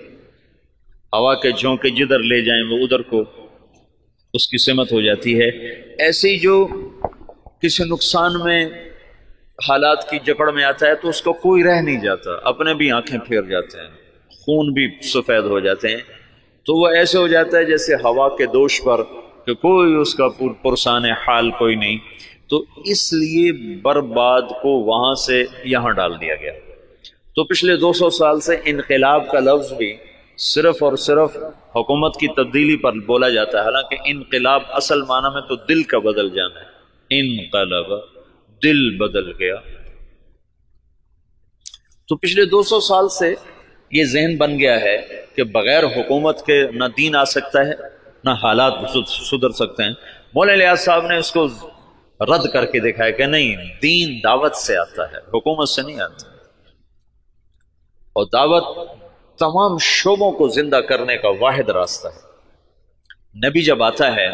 ہوا کے جھونکے جدھر لے جائیں وہ ادھر کو اس کی سمت ہو جاتی ہے۔ ایسے ہی جو کسی نقصان میں حالات کی جکڑ میں آتا ہے تو اس کو کوئی رہ نہیں جاتا، اپنے بھی آنکھیں پھیر جاتے ہیں، خون بھی سفید ہو جاتے ہیں، تو وہ ایسے ہو جاتا ہے جیسے ہوا کے دوش پر کہ کوئی اس کا پرسان حال کوئی نہیں۔ تو اس لیے برباد کو وہاں سے یہاں ڈال دیا گیا۔ تو پچھلے 200 سال سے انقلاب کا لفظ بھی صرف اور صرف حکومت کی تبدیلی پر بولا جاتا ہے، حالانکہ انقلاب اصل معنی میں تو دل کا بدل جانا ہے۔ انقلب، دل بدل گیا۔ تو پچھلے 200 سال سے یہ ذہن بن گیا ہے کہ بغیر حکومت کے نہ دین آ سکتا ہے نہ حالات سدھر سکتے ہیں۔ مولانا الیاس صاحب نے اس کو رد کر کے دکھایا کہ نہیں، دین دعوت سے آتا ہے، حکومت سے نہیں آتا، اور دعوت تمام شعبوں کو زندہ کرنے کا واحد راستہ ہے۔ نبی جب آتا ہے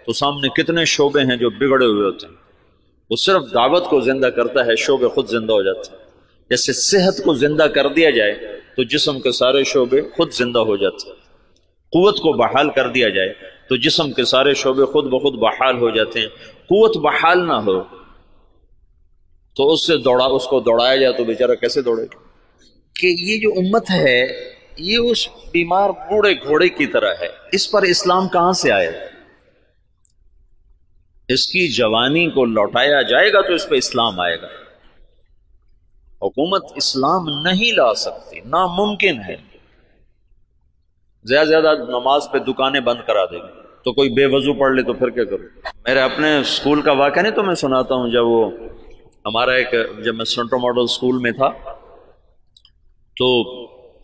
تو سامنے کتنے شعبے ہیں جو بگڑے ہوئے ہوتے ہیں، وہ صرف دعوت کو زندہ کرتا ہے، شعبے خود زندہ ہو جاتے ہیں۔ جیسے صحت کو زندہ کر دیا جائے تو جسم کے سارے شعبے خود زندہ ہو جاتے ہیں، قوت کو بحال کر دیا جائے تو جسم کے سارے شعبے خود بخود بحال ہو جاتے ہیں۔ قوت بحال نہ ہو تو اس کو دوڑایا جائے تو بیچارہ کیسے دوڑے گا؟ کہ یہ جو امت ہے یہ اس بیمار بوڑھے گھوڑے کی طرح ہے، اس پر اسلام کہاں سے آئے؟ اس کی جوانی کو لوٹایا جائے گا تو اس پہ اسلام آئے گا۔ حکومت اسلام نہیں لا سکتی، ناممکن ہے۔ زیادہ زیادہ نماز پہ دکانیں بند کرا دے گی، تو کوئی بے وضو پڑھ لے تو پھر کیا کرو؟ میرے اپنے اسکول کا واقعہ نہیں تو میں سناتا ہوں، جب میں سنٹر ماڈل اسکول میں تھا تو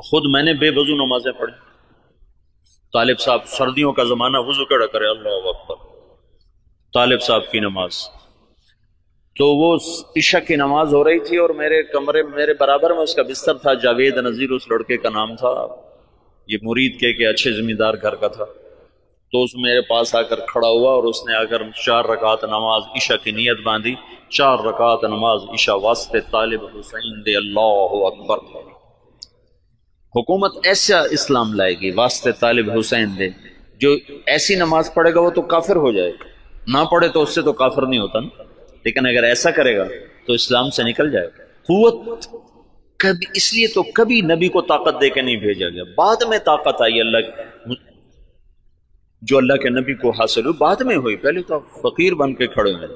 خود میں نے بے وضو نمازیں پڑھی. طالب صاحب سردیوں کا زمانہ وضو کیڑا کرے, اللہ اکبر. طالب صاحب کی نماز, تو وہ عشاء کی نماز ہو رہی تھی اور میرے کمرے میرے برابر میں اس کا بستر تھا. جاوید نذیر اس لڑکے کا نام تھا, یہ مرید کے اچھے زمیندار گھر کا تھا. تو اس میرے پاس آ کر کھڑا ہوا اور اس نے آ کر 4 رکعت نماز عشاء کی نیت باندھی. 4 رکعت نماز عشاء واسطے طالب حسین دے, اللہ اکبر. حکومت ایسا اسلام لائے گی واسطے طالب حسین دے, جو ایسی نماز پڑھے گا وہ تو کافر ہو جائے گا, نہ پڑھے تو اس سے تو کافر نہیں ہوتا نا, لیکن اگر ایسا کرے گا تو اسلام سے نکل جائے گا. قوت کبھی, اس لیے تو کبھی نبی کو طاقت دے کے نہیں بھیجا گیا, بعد میں طاقت آئی اللہ جو اللہ کے نبی کو حاصل ہوئی بعد میں ہوئی. پہلے تو فقیر بن کے کھڑے ہوئے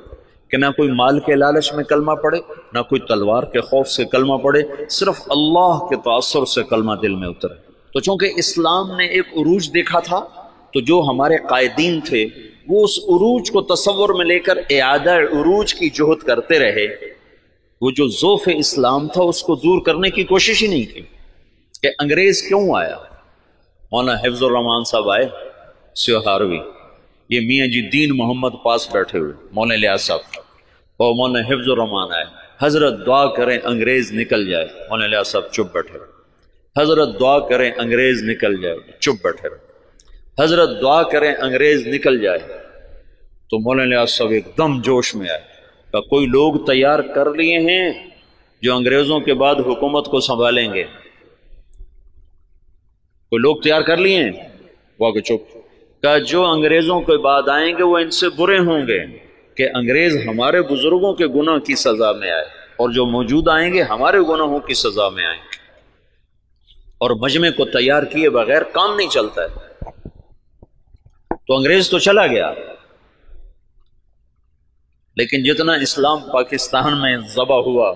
کہ نہ کوئی مال کے لالچ میں کلمہ پڑھے, نہ کوئی تلوار کے خوف سے کلمہ پڑھے, صرف اللہ کے تاثر سے کلمہ دل میں اترے. تو چونکہ اسلام نے ایک عروج دیکھا تھا, تو جو ہمارے قائدین تھے وہ اس عروج کو تصور میں لے کر اعادہ عروج کی جہد کرتے رہے. وہ جو ذوف اسلام تھا اس کو دور کرنے کی کوشش ہی نہیں کی کہ انگریز کیوں آیا. مولانا حفظ الرحمان صاحب آئے سیوہاروی, یہ میاں جی دین محمد پاس بیٹھے ہوئے, مولانا الیاس صاحب, اور مولانا حفظ الرحمان آئے. حضرت دعا کریں انگریز نکل جائے. مولانا الیاس صاحب چپ بیٹھے رہے. حضرت دعا کریں انگریز نکل جائے, چپ بیٹھے رہے. حضرت دعا کریں انگریز نکل جائے. تو مولانا الیاس صاحب ایک دم جوش میں آئے, کہ کوئی لوگ تیار کر لیے ہیں جو انگریزوں کے بعد حکومت کو سنبھالیں گے. کوئی لوگ تیار کر لیے ہیں. وہ کہ چپ. کہ جو انگریزوں کے بعد آئیں گے وہ ان سے برے ہوں گے کہ انگریز ہمارے بزرگوں کے گناہ کی سزا میں آئے, اور جو موجود آئیں گے ہمارے گناہوں کی سزا میں آئیں گے. اور مجمع کو تیار کیے بغیر کام نہیں چلتا ہے. تو انگریز تو چلا گیا, لیکن جتنا اسلام پاکستان میں ذبح ہوا,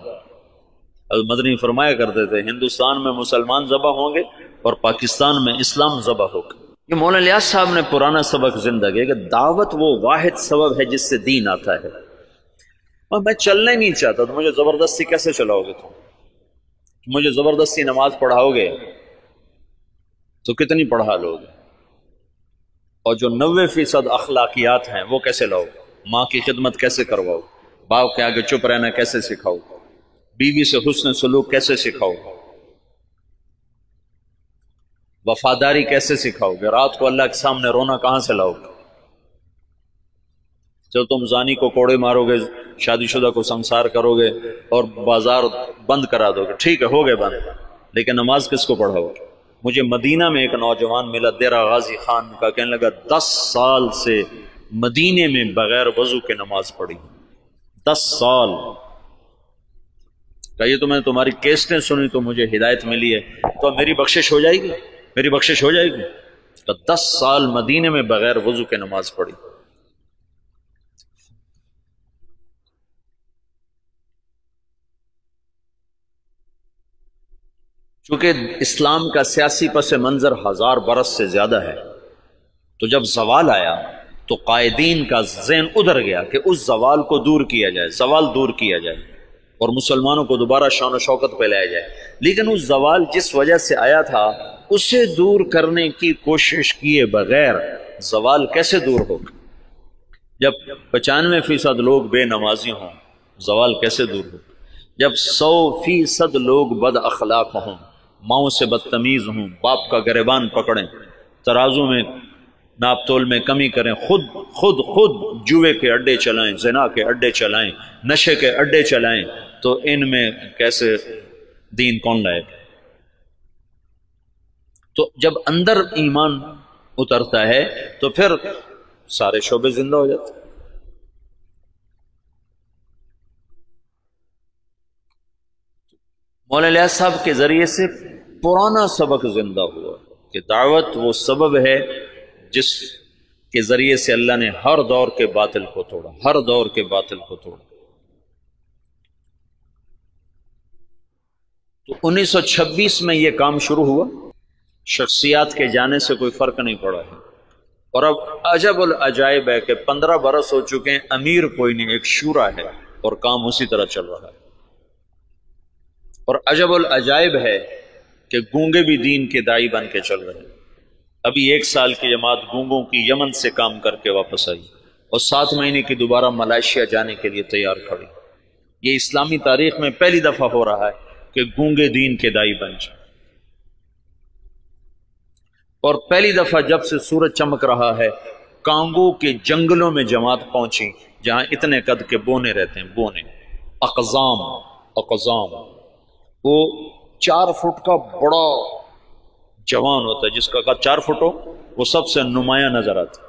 مدنی فرمایا کرتے تھے ہندوستان میں مسلمان ذبح ہوں گے اور پاکستان میں اسلام ذبح ہوگا. یہ مولانا الیاس صاحب نے پرانا سبق زندہ کیا کہ دعوت وہ واحد سبب ہے جس سے دین آتا ہے. اور میں چلنا ہی نہیں چاہتا تو مجھے زبردستی کیسے چلاؤ گے؟ مجھے زبردستی نماز پڑھاؤ گے تو کتنی پڑھا لو گے؟ اور جو 90% اخلاقیات ہیں وہ کیسے لاؤ؟ ماں کی خدمت کیسے کرواؤ؟ باپ کے آگے چپ رہنا کیسے سکھاؤ؟ بیوی سے حسن سلوک کیسے سکھاؤ؟ وفاداری کیسے سکھاؤ گے؟ رات کو اللہ کے سامنے رونا کہاں سے لاؤ گے؟ جب تم زانی کو کوڑے مارو گے, شادی شدہ کو سنسار کرو گے اور بازار بند کرا دو گے, ٹھیک ہے ہو گئے بند, لیکن نماز کس کو پڑھاؤ گے؟ مجھے مدینہ میں ایک نوجوان ملا دیرہ غازی خان کا, کہنے لگا 10 سال سے مدینے میں بغیر وضو کے نماز پڑھی. 10 سال کہیے تو میں تمہاری کیسٹیں سنی تو مجھے ہدایت ملی ہے, تو میری بخشش ہو جائے گی؟ میری بخشش ہو جائے گی؟ تو 10 سال مدینے میں بغیر وضو کے نماز پڑھی. چونکہ اسلام کا سیاسی پس منظر 1000 برس سے زیادہ ہے, تو جب زوال آیا تو قائدین کا ذہن ادھر گیا کہ اس زوال کو دور کیا جائے, زوال دور کیا جائے اور مسلمانوں کو دوبارہ شان و شوکت پہ لایا جائے. لیکن اس زوال جس وجہ سے آیا تھا اسے دور کرنے کی کوشش کیے بغیر زوال کیسے دور ہوگا؟ جب 95% لوگ بے نمازی ہوں زوال کیسے دور ہوگا؟ جب 100% لوگ بد اخلاق ہوں, ماؤں سے بدتمیز ہوں, باپ کا گریبان پکڑیں, ترازو میں ناپ تول میں کمی کریں, خود جوے کے اڈے چلائیں, زنا کے اڈے چلائیں, نشے کے اڈے چلائیں, تو ان میں کیسے دین کون لائے گا؟ تو جب اندر ایمان اترتا ہے تو پھر سارے شعبے زندہ ہو جاتے. مولانا الیاس صاحب کے ذریعے سے پرانا سبق زندہ ہوا کہ دعوت وہ سبب ہے جس کے ذریعے سے اللہ نے ہر دور کے باطل کو توڑا, ہر دور کے باطل کو توڑا. تو 1926 میں یہ کام شروع ہوا, شخصیات کے جانے سے کوئی فرق نہیں پڑا ہے. اور اب عجب العجائب ہے کہ 15 برس ہو چکے ہیں, امیر کوئی نہیں, ایک شورا ہے اور کام اسی طرح چل رہا ہے. اور عجب العجائب ہے کہ گونگے بھی دین کے دائی بن کے چل رہے ہیں۔ ابھی 1 سال کی جماعت گونگوں کی یمن سے کام کر کے واپس آئی اور 7 مہینے کی دوبارہ ملائیشیا جانے کے لیے تیار کھڑی۔ یہ اسلامی تاریخ میں پہلی دفعہ ہو رہا ہے کہ گونگے دین کے دائی بن جائیں۔ اور پہلی دفعہ جب سے سورج چمک رہا ہے، کانگو کے جنگلوں میں جماعت پہنچی جہاں اتنے قد کے بونے رہتے ہیں، بونے، اقزام، وہ 4 فٹ کا بڑا جوان ہوتا ہے، جس کا قد 4 فٹ ہو وہ سب سے نمایاں نظر آتا ہے۔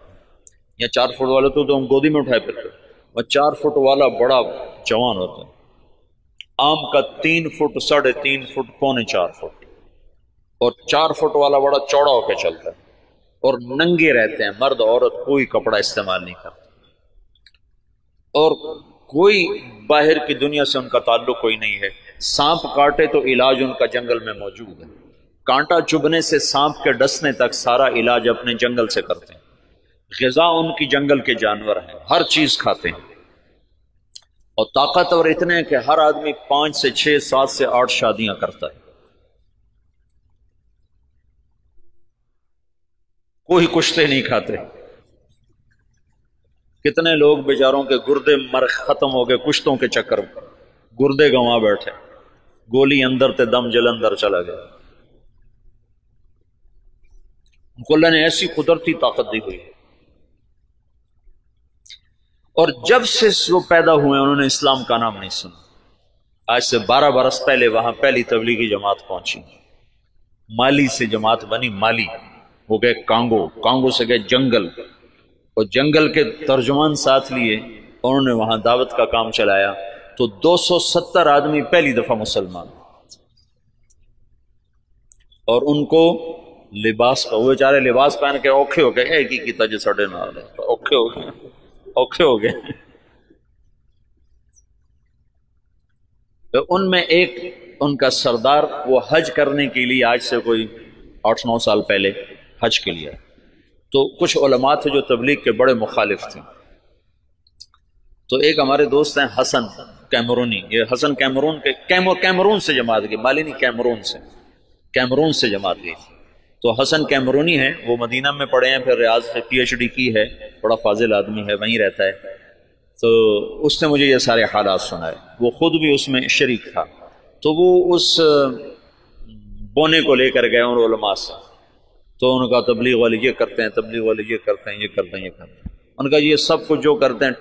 یا 4 فٹ والے تو ہم گودی میں اٹھائے پھرتے، وہ 4 فٹ والا بڑا جوان ہوتا ہے۔ آم کا 3 فٹ، 3.5 فٹ، 4 فٹ، اور 4 فٹ والا بڑا چوڑا ہو کے چلتا ہے، اور ننگے رہتے ہیں، مرد عورت کوئی کپڑا استعمال نہیں کرتا، اور کوئی باہر کی دنیا سے ان کا تعلق کوئی نہیں ہے۔ سانپ کاٹے تو علاج ان کا جنگل میں موجود ہے، کانٹا چبھنے سے سانپ کے ڈسنے تک سارا علاج اپنے جنگل سے کرتے ہیں۔ غذا ان کی جنگل کے جانور ہیں، ہر چیز کھاتے ہیں، اور طاقتور اتنے ہیں کہ ہر آدمی 5 سے 6، 7 سے 8 شادیاں کرتا ہے۔ کوئی کشتے نہیں کھاتے۔ کتنے لوگ بیچاروں کے گردے ختم ہو گئے کشتوں کے چکر میں، گردے گنوا بیٹھے، گولی اندر تے دم جلندر چلا گیا۔ ان کو اللہ نے ایسی قدرتی طاقت دی ہوئی ہے، اور جب سے وہ پیدا ہوئے انہوں نے اسلام کا نام نہیں سنا۔ آج سے 12 برس پہلے وہاں پہلی تبلیغی جماعت پہنچی، مالی سے جماعت بنی، مالی ہو گئے کانگو سے گئے جنگل، اور جنگل کے ترجمان ساتھ لیے، انہوں نے وہاں دعوت کا کام چلایا، تو 270 آدمی پہلی دفعہ مسلمان، اور ان کو لباس، وہ بیچارے لباس پہن کے اوکھے ہو گئے، ایک ہی کیتا جو سڑے نال اوکھے ہو گئے۔ تو ان میں ایک ان کا سردار، وہ حج کرنے کے لیے آج سے کوئی 8-9 سال پہلے حج کے لیے، تو کچھ علماء تھے جو تبلیغ کے بڑے مخالف تھے، تو ایک ہمارے دوست ہیں حسن کیمرونی، یہ حسن کیمرون سے جماعت گئی، مالی نہیں، کیمرون سے جماعت گئی تھی۔ تو حسن کیمرونی ہے، وہ مدینہ میں پڑھے ہیں، پھر ریاض سے PhD کی ہے، بڑا فاضل آدمی ہے، وہیں رہتا ہے۔ تو اس نے مجھے یہ سارے حالات سنائے، وہ خود بھی اس میں شریک تھا۔ تو وہ اس بونے کو لے کر گئے ان علماء سے، تو ان کا تبلیغ والے یہ کرتے ہیں، تبلیغ والے یہ کرتے ہیں، یہ کرتے ہیں، یہ کرتے ہیں۔ ان کا یہ سب کچھ جو کرتے ہیں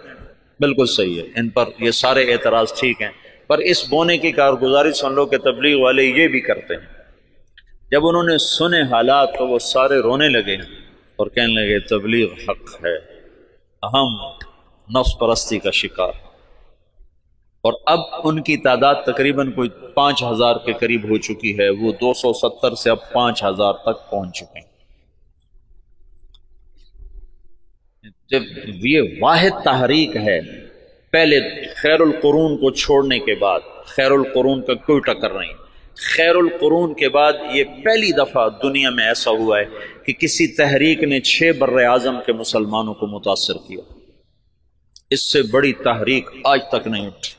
بالکل صحیح ہے، ان پر یہ سارے اعتراض ٹھیک ہیں، پر اس بونے کی کارگزاری سن لو کہ تبلیغ والے یہ بھی کرتے ہیں۔ جب انہوں نے سنے حالات تو وہ سارے رونے لگے اور کہنے لگے تبلیغ حق ہے، ہم نفس پرستی کا شکار، اور اب ان کی تعداد تقریباً کوئی 5000 کے قریب ہو چکی ہے، وہ 270 سے اب 5000 تک پہنچ چکے ہیں۔ جب یہ واحد تحریک ہے، پہلے خیر القرون کو چھوڑنے کے بعد، خیر القرون کا کوئی ٹکر نہیں، خیر القرون کے بعد یہ پہلی دفعہ دنیا میں ایسا ہوا ہے کہ کسی تحریک نے 6 بر اعظم کے مسلمانوں کو متاثر کیا۔ اس سے بڑی تحریک آج تک نہیں اٹھی،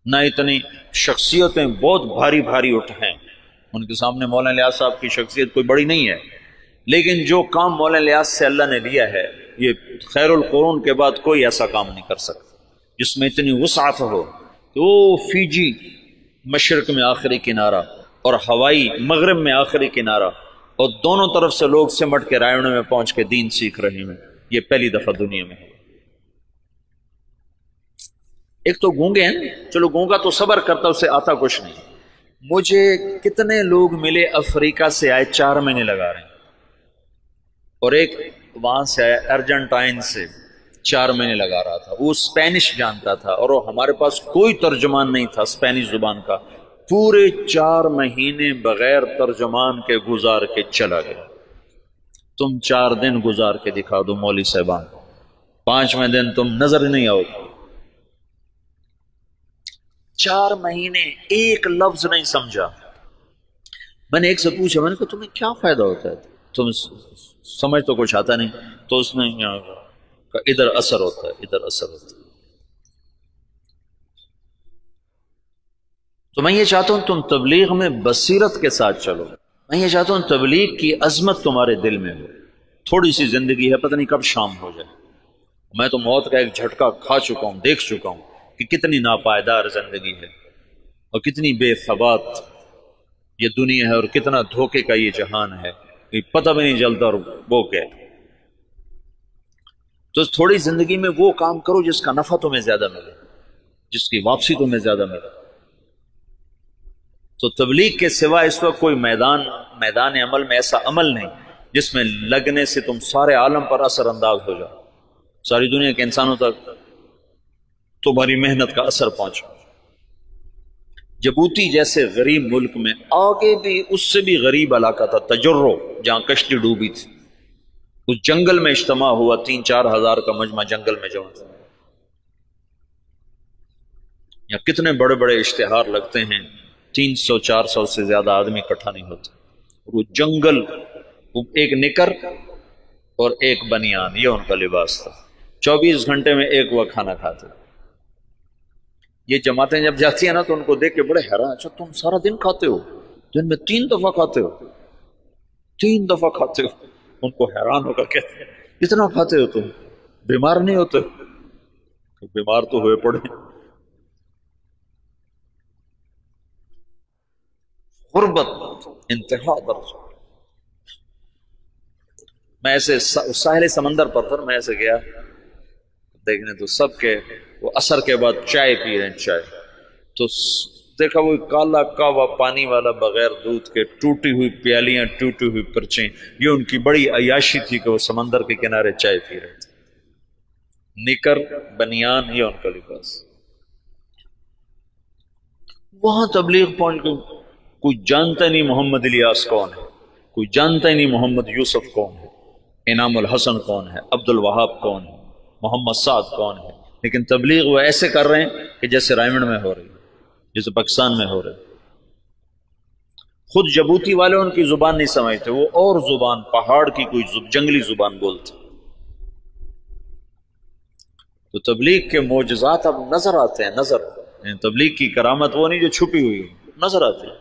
نہ اتنی شخصیتیں بہت بھاری بھاری اٹھ ہیں، ان کے سامنے مولانا الیاس صاحب کی شخصیت کوئی بڑی نہیں ہے، لیکن جو کام مولانا الیاس سے اللہ نے لیا ہے، یہ خیر القرون کے بعد کوئی ایسا کام نہیں کر سکتا جس میں اتنی وسعت ہو کہ وہ فیجی مشرق میں آخری کنارہ اور ہوائی مغرب میں آخری کنارہ، اور دونوں طرف سے لوگ سمٹ کے رائے میں پہنچ کے دین سیکھ رہے ہیں، یہ پہلی دفعہ دنیا میں ہے۔ ایک تو گونگے ہیں، چلو گونگا تو صبر کرتا، اسے آتا کچھ نہیں۔ مجھے کتنے لوگ ملے افریقہ سے آئے، 4 مہینے لگا رہے ہیں، اور ایک وہاں سے آیا ارجنٹائن سے، 4 مہینے لگا رہا تھا، وہ اسپینش جانتا تھا، اور ہمارے پاس کوئی ترجمان نہیں تھا اسپینش زبان کا، پورے 4 مہینے بغیر ترجمان کے گزار کے چلا گیا۔ تم 4 دن گزار کے دکھا دو مولوی صاحبان، 5ویں دن تم نظر نہیں آؤ گے۔ 4 مہینے ایک لفظ نہیں سمجھا۔ میں نے ایک سے پوچھا، میں نے کہا تمہیں کیا فائدہ ہوتا ہے، تم سمجھ تو کچھ آتا نہیں؟ تو اس نے ادھر اثر ہوتا ہے، ادھر اثر ہوتا ہے۔ تو میں یہ چاہتا ہوں تم تبلیغ میں بصیرت کے ساتھ چلو، میں یہ چاہتا ہوں تبلیغ کی عظمت تمہارے دل میں ہو۔ تھوڑی سی زندگی ہے، پتہ نہیں کب شام ہو جائے۔ میں تو موت کا ایک جھٹکا کھا چکا ہوں، دیکھ چکا ہوں کہ کتنی ناپائیدار زندگی ہے اور کتنی بے ثبات یہ دنیا ہے، اور کتنا دھوکے کا یہ جہان ہے، کہ پتہ بھی نہیں چلتا اور وہ کیا۔ تو تھوڑی زندگی میں وہ کام کرو جس کا نفع تمہیں زیادہ ملے، جس کی واپسی تمہیں زیادہ ملے۔ تو تبلیغ کے سوا اس وقت کوئی میدان عمل میں ایسا عمل نہیں جس میں لگنے سے تم سارے عالم پر اثر انداز ہو جاؤ، ساری دنیا کے انسانوں تک تمہاری محنت کا اثر پہنچو۔ جبوتی جیسے غریب ملک میں آگے بھی اس سے بھی غریب علاقہ تھا تجرو، جہاں کشتی ڈوبی تھی، اس جنگل میں اجتماع ہوا، 3-4 ہزار کا مجمع جنگل میں جمع تھا۔ یا کتنے بڑے بڑے اشتہار لگتے ہیں، 300-400 سے زیادہ آدمی اکٹھا نہیں ہوتے۔ وہ جنگل، وہ ایک نکر اور ایک بنیان، یہ ان کا لباس تھا۔ 24 گھنٹے میں ایک وقت کھانا کھاتے۔ یہ جماعتیں جب جاتی ہیں نا تو ان کو دیکھ کے بڑے حیران، اچھا تم سارا دن کھاتے ہو، دن میں 3 دفعہ کھاتے ہو، 3 دفعہ کھاتے ہو۔ ان کو حیران ہو کر کہتے ہیں اتنا کھاتے ہو تم، بیمار نہیں ہوتے؟ بیمار تو ہوئے پڑے۔ غربت انتہا درجہ۔ میں ایسے ساحل سمندر پر تھا، میں ایسے گیا دیکھنے، تو سب کے وہ عصر کے بعد چائے پی رہے ہیں، چائے تو دیکھا وہ کالا کاوا پانی والا بغیر دودھ کے، ٹوٹی ہوئی پیالیاں، ٹوٹی ہوئی پرچیں، یہ ان کی بڑی عیاشی تھی کہ وہ سمندر کے کنارے چائے پی رہے تھے۔ نکر بنیان یہ ان کا لباس۔ وہاں تبلیغ پہنچ گئی، کوئی جانتا نہیں محمد الیاس کون ہے، کوئی جانتا ہی نہیں محمد یوسف کون ہے، انعام الحسن کون ہے، عبد الوہاب کون ہے، محمد سعد کون ہے، لیکن تبلیغ وہ ایسے کر رہے ہیں کہ جیسے رائمنڈ میں ہو رہی ہے، جیسے پاکستان میں ہو رہی ہے۔ خود جبوتی والے ان کی زبان نہیں سمجھتے، وہ اور زبان، پہاڑ کی کوئی جنگلی زبان بولتے۔ تو تبلیغ کے معجزات اب نظر آتے ہیں، نظر، یعنی تبلیغ کی کرامت وہ نہیں جو چھپی ہوئی ہے، نظر آتی ہے۔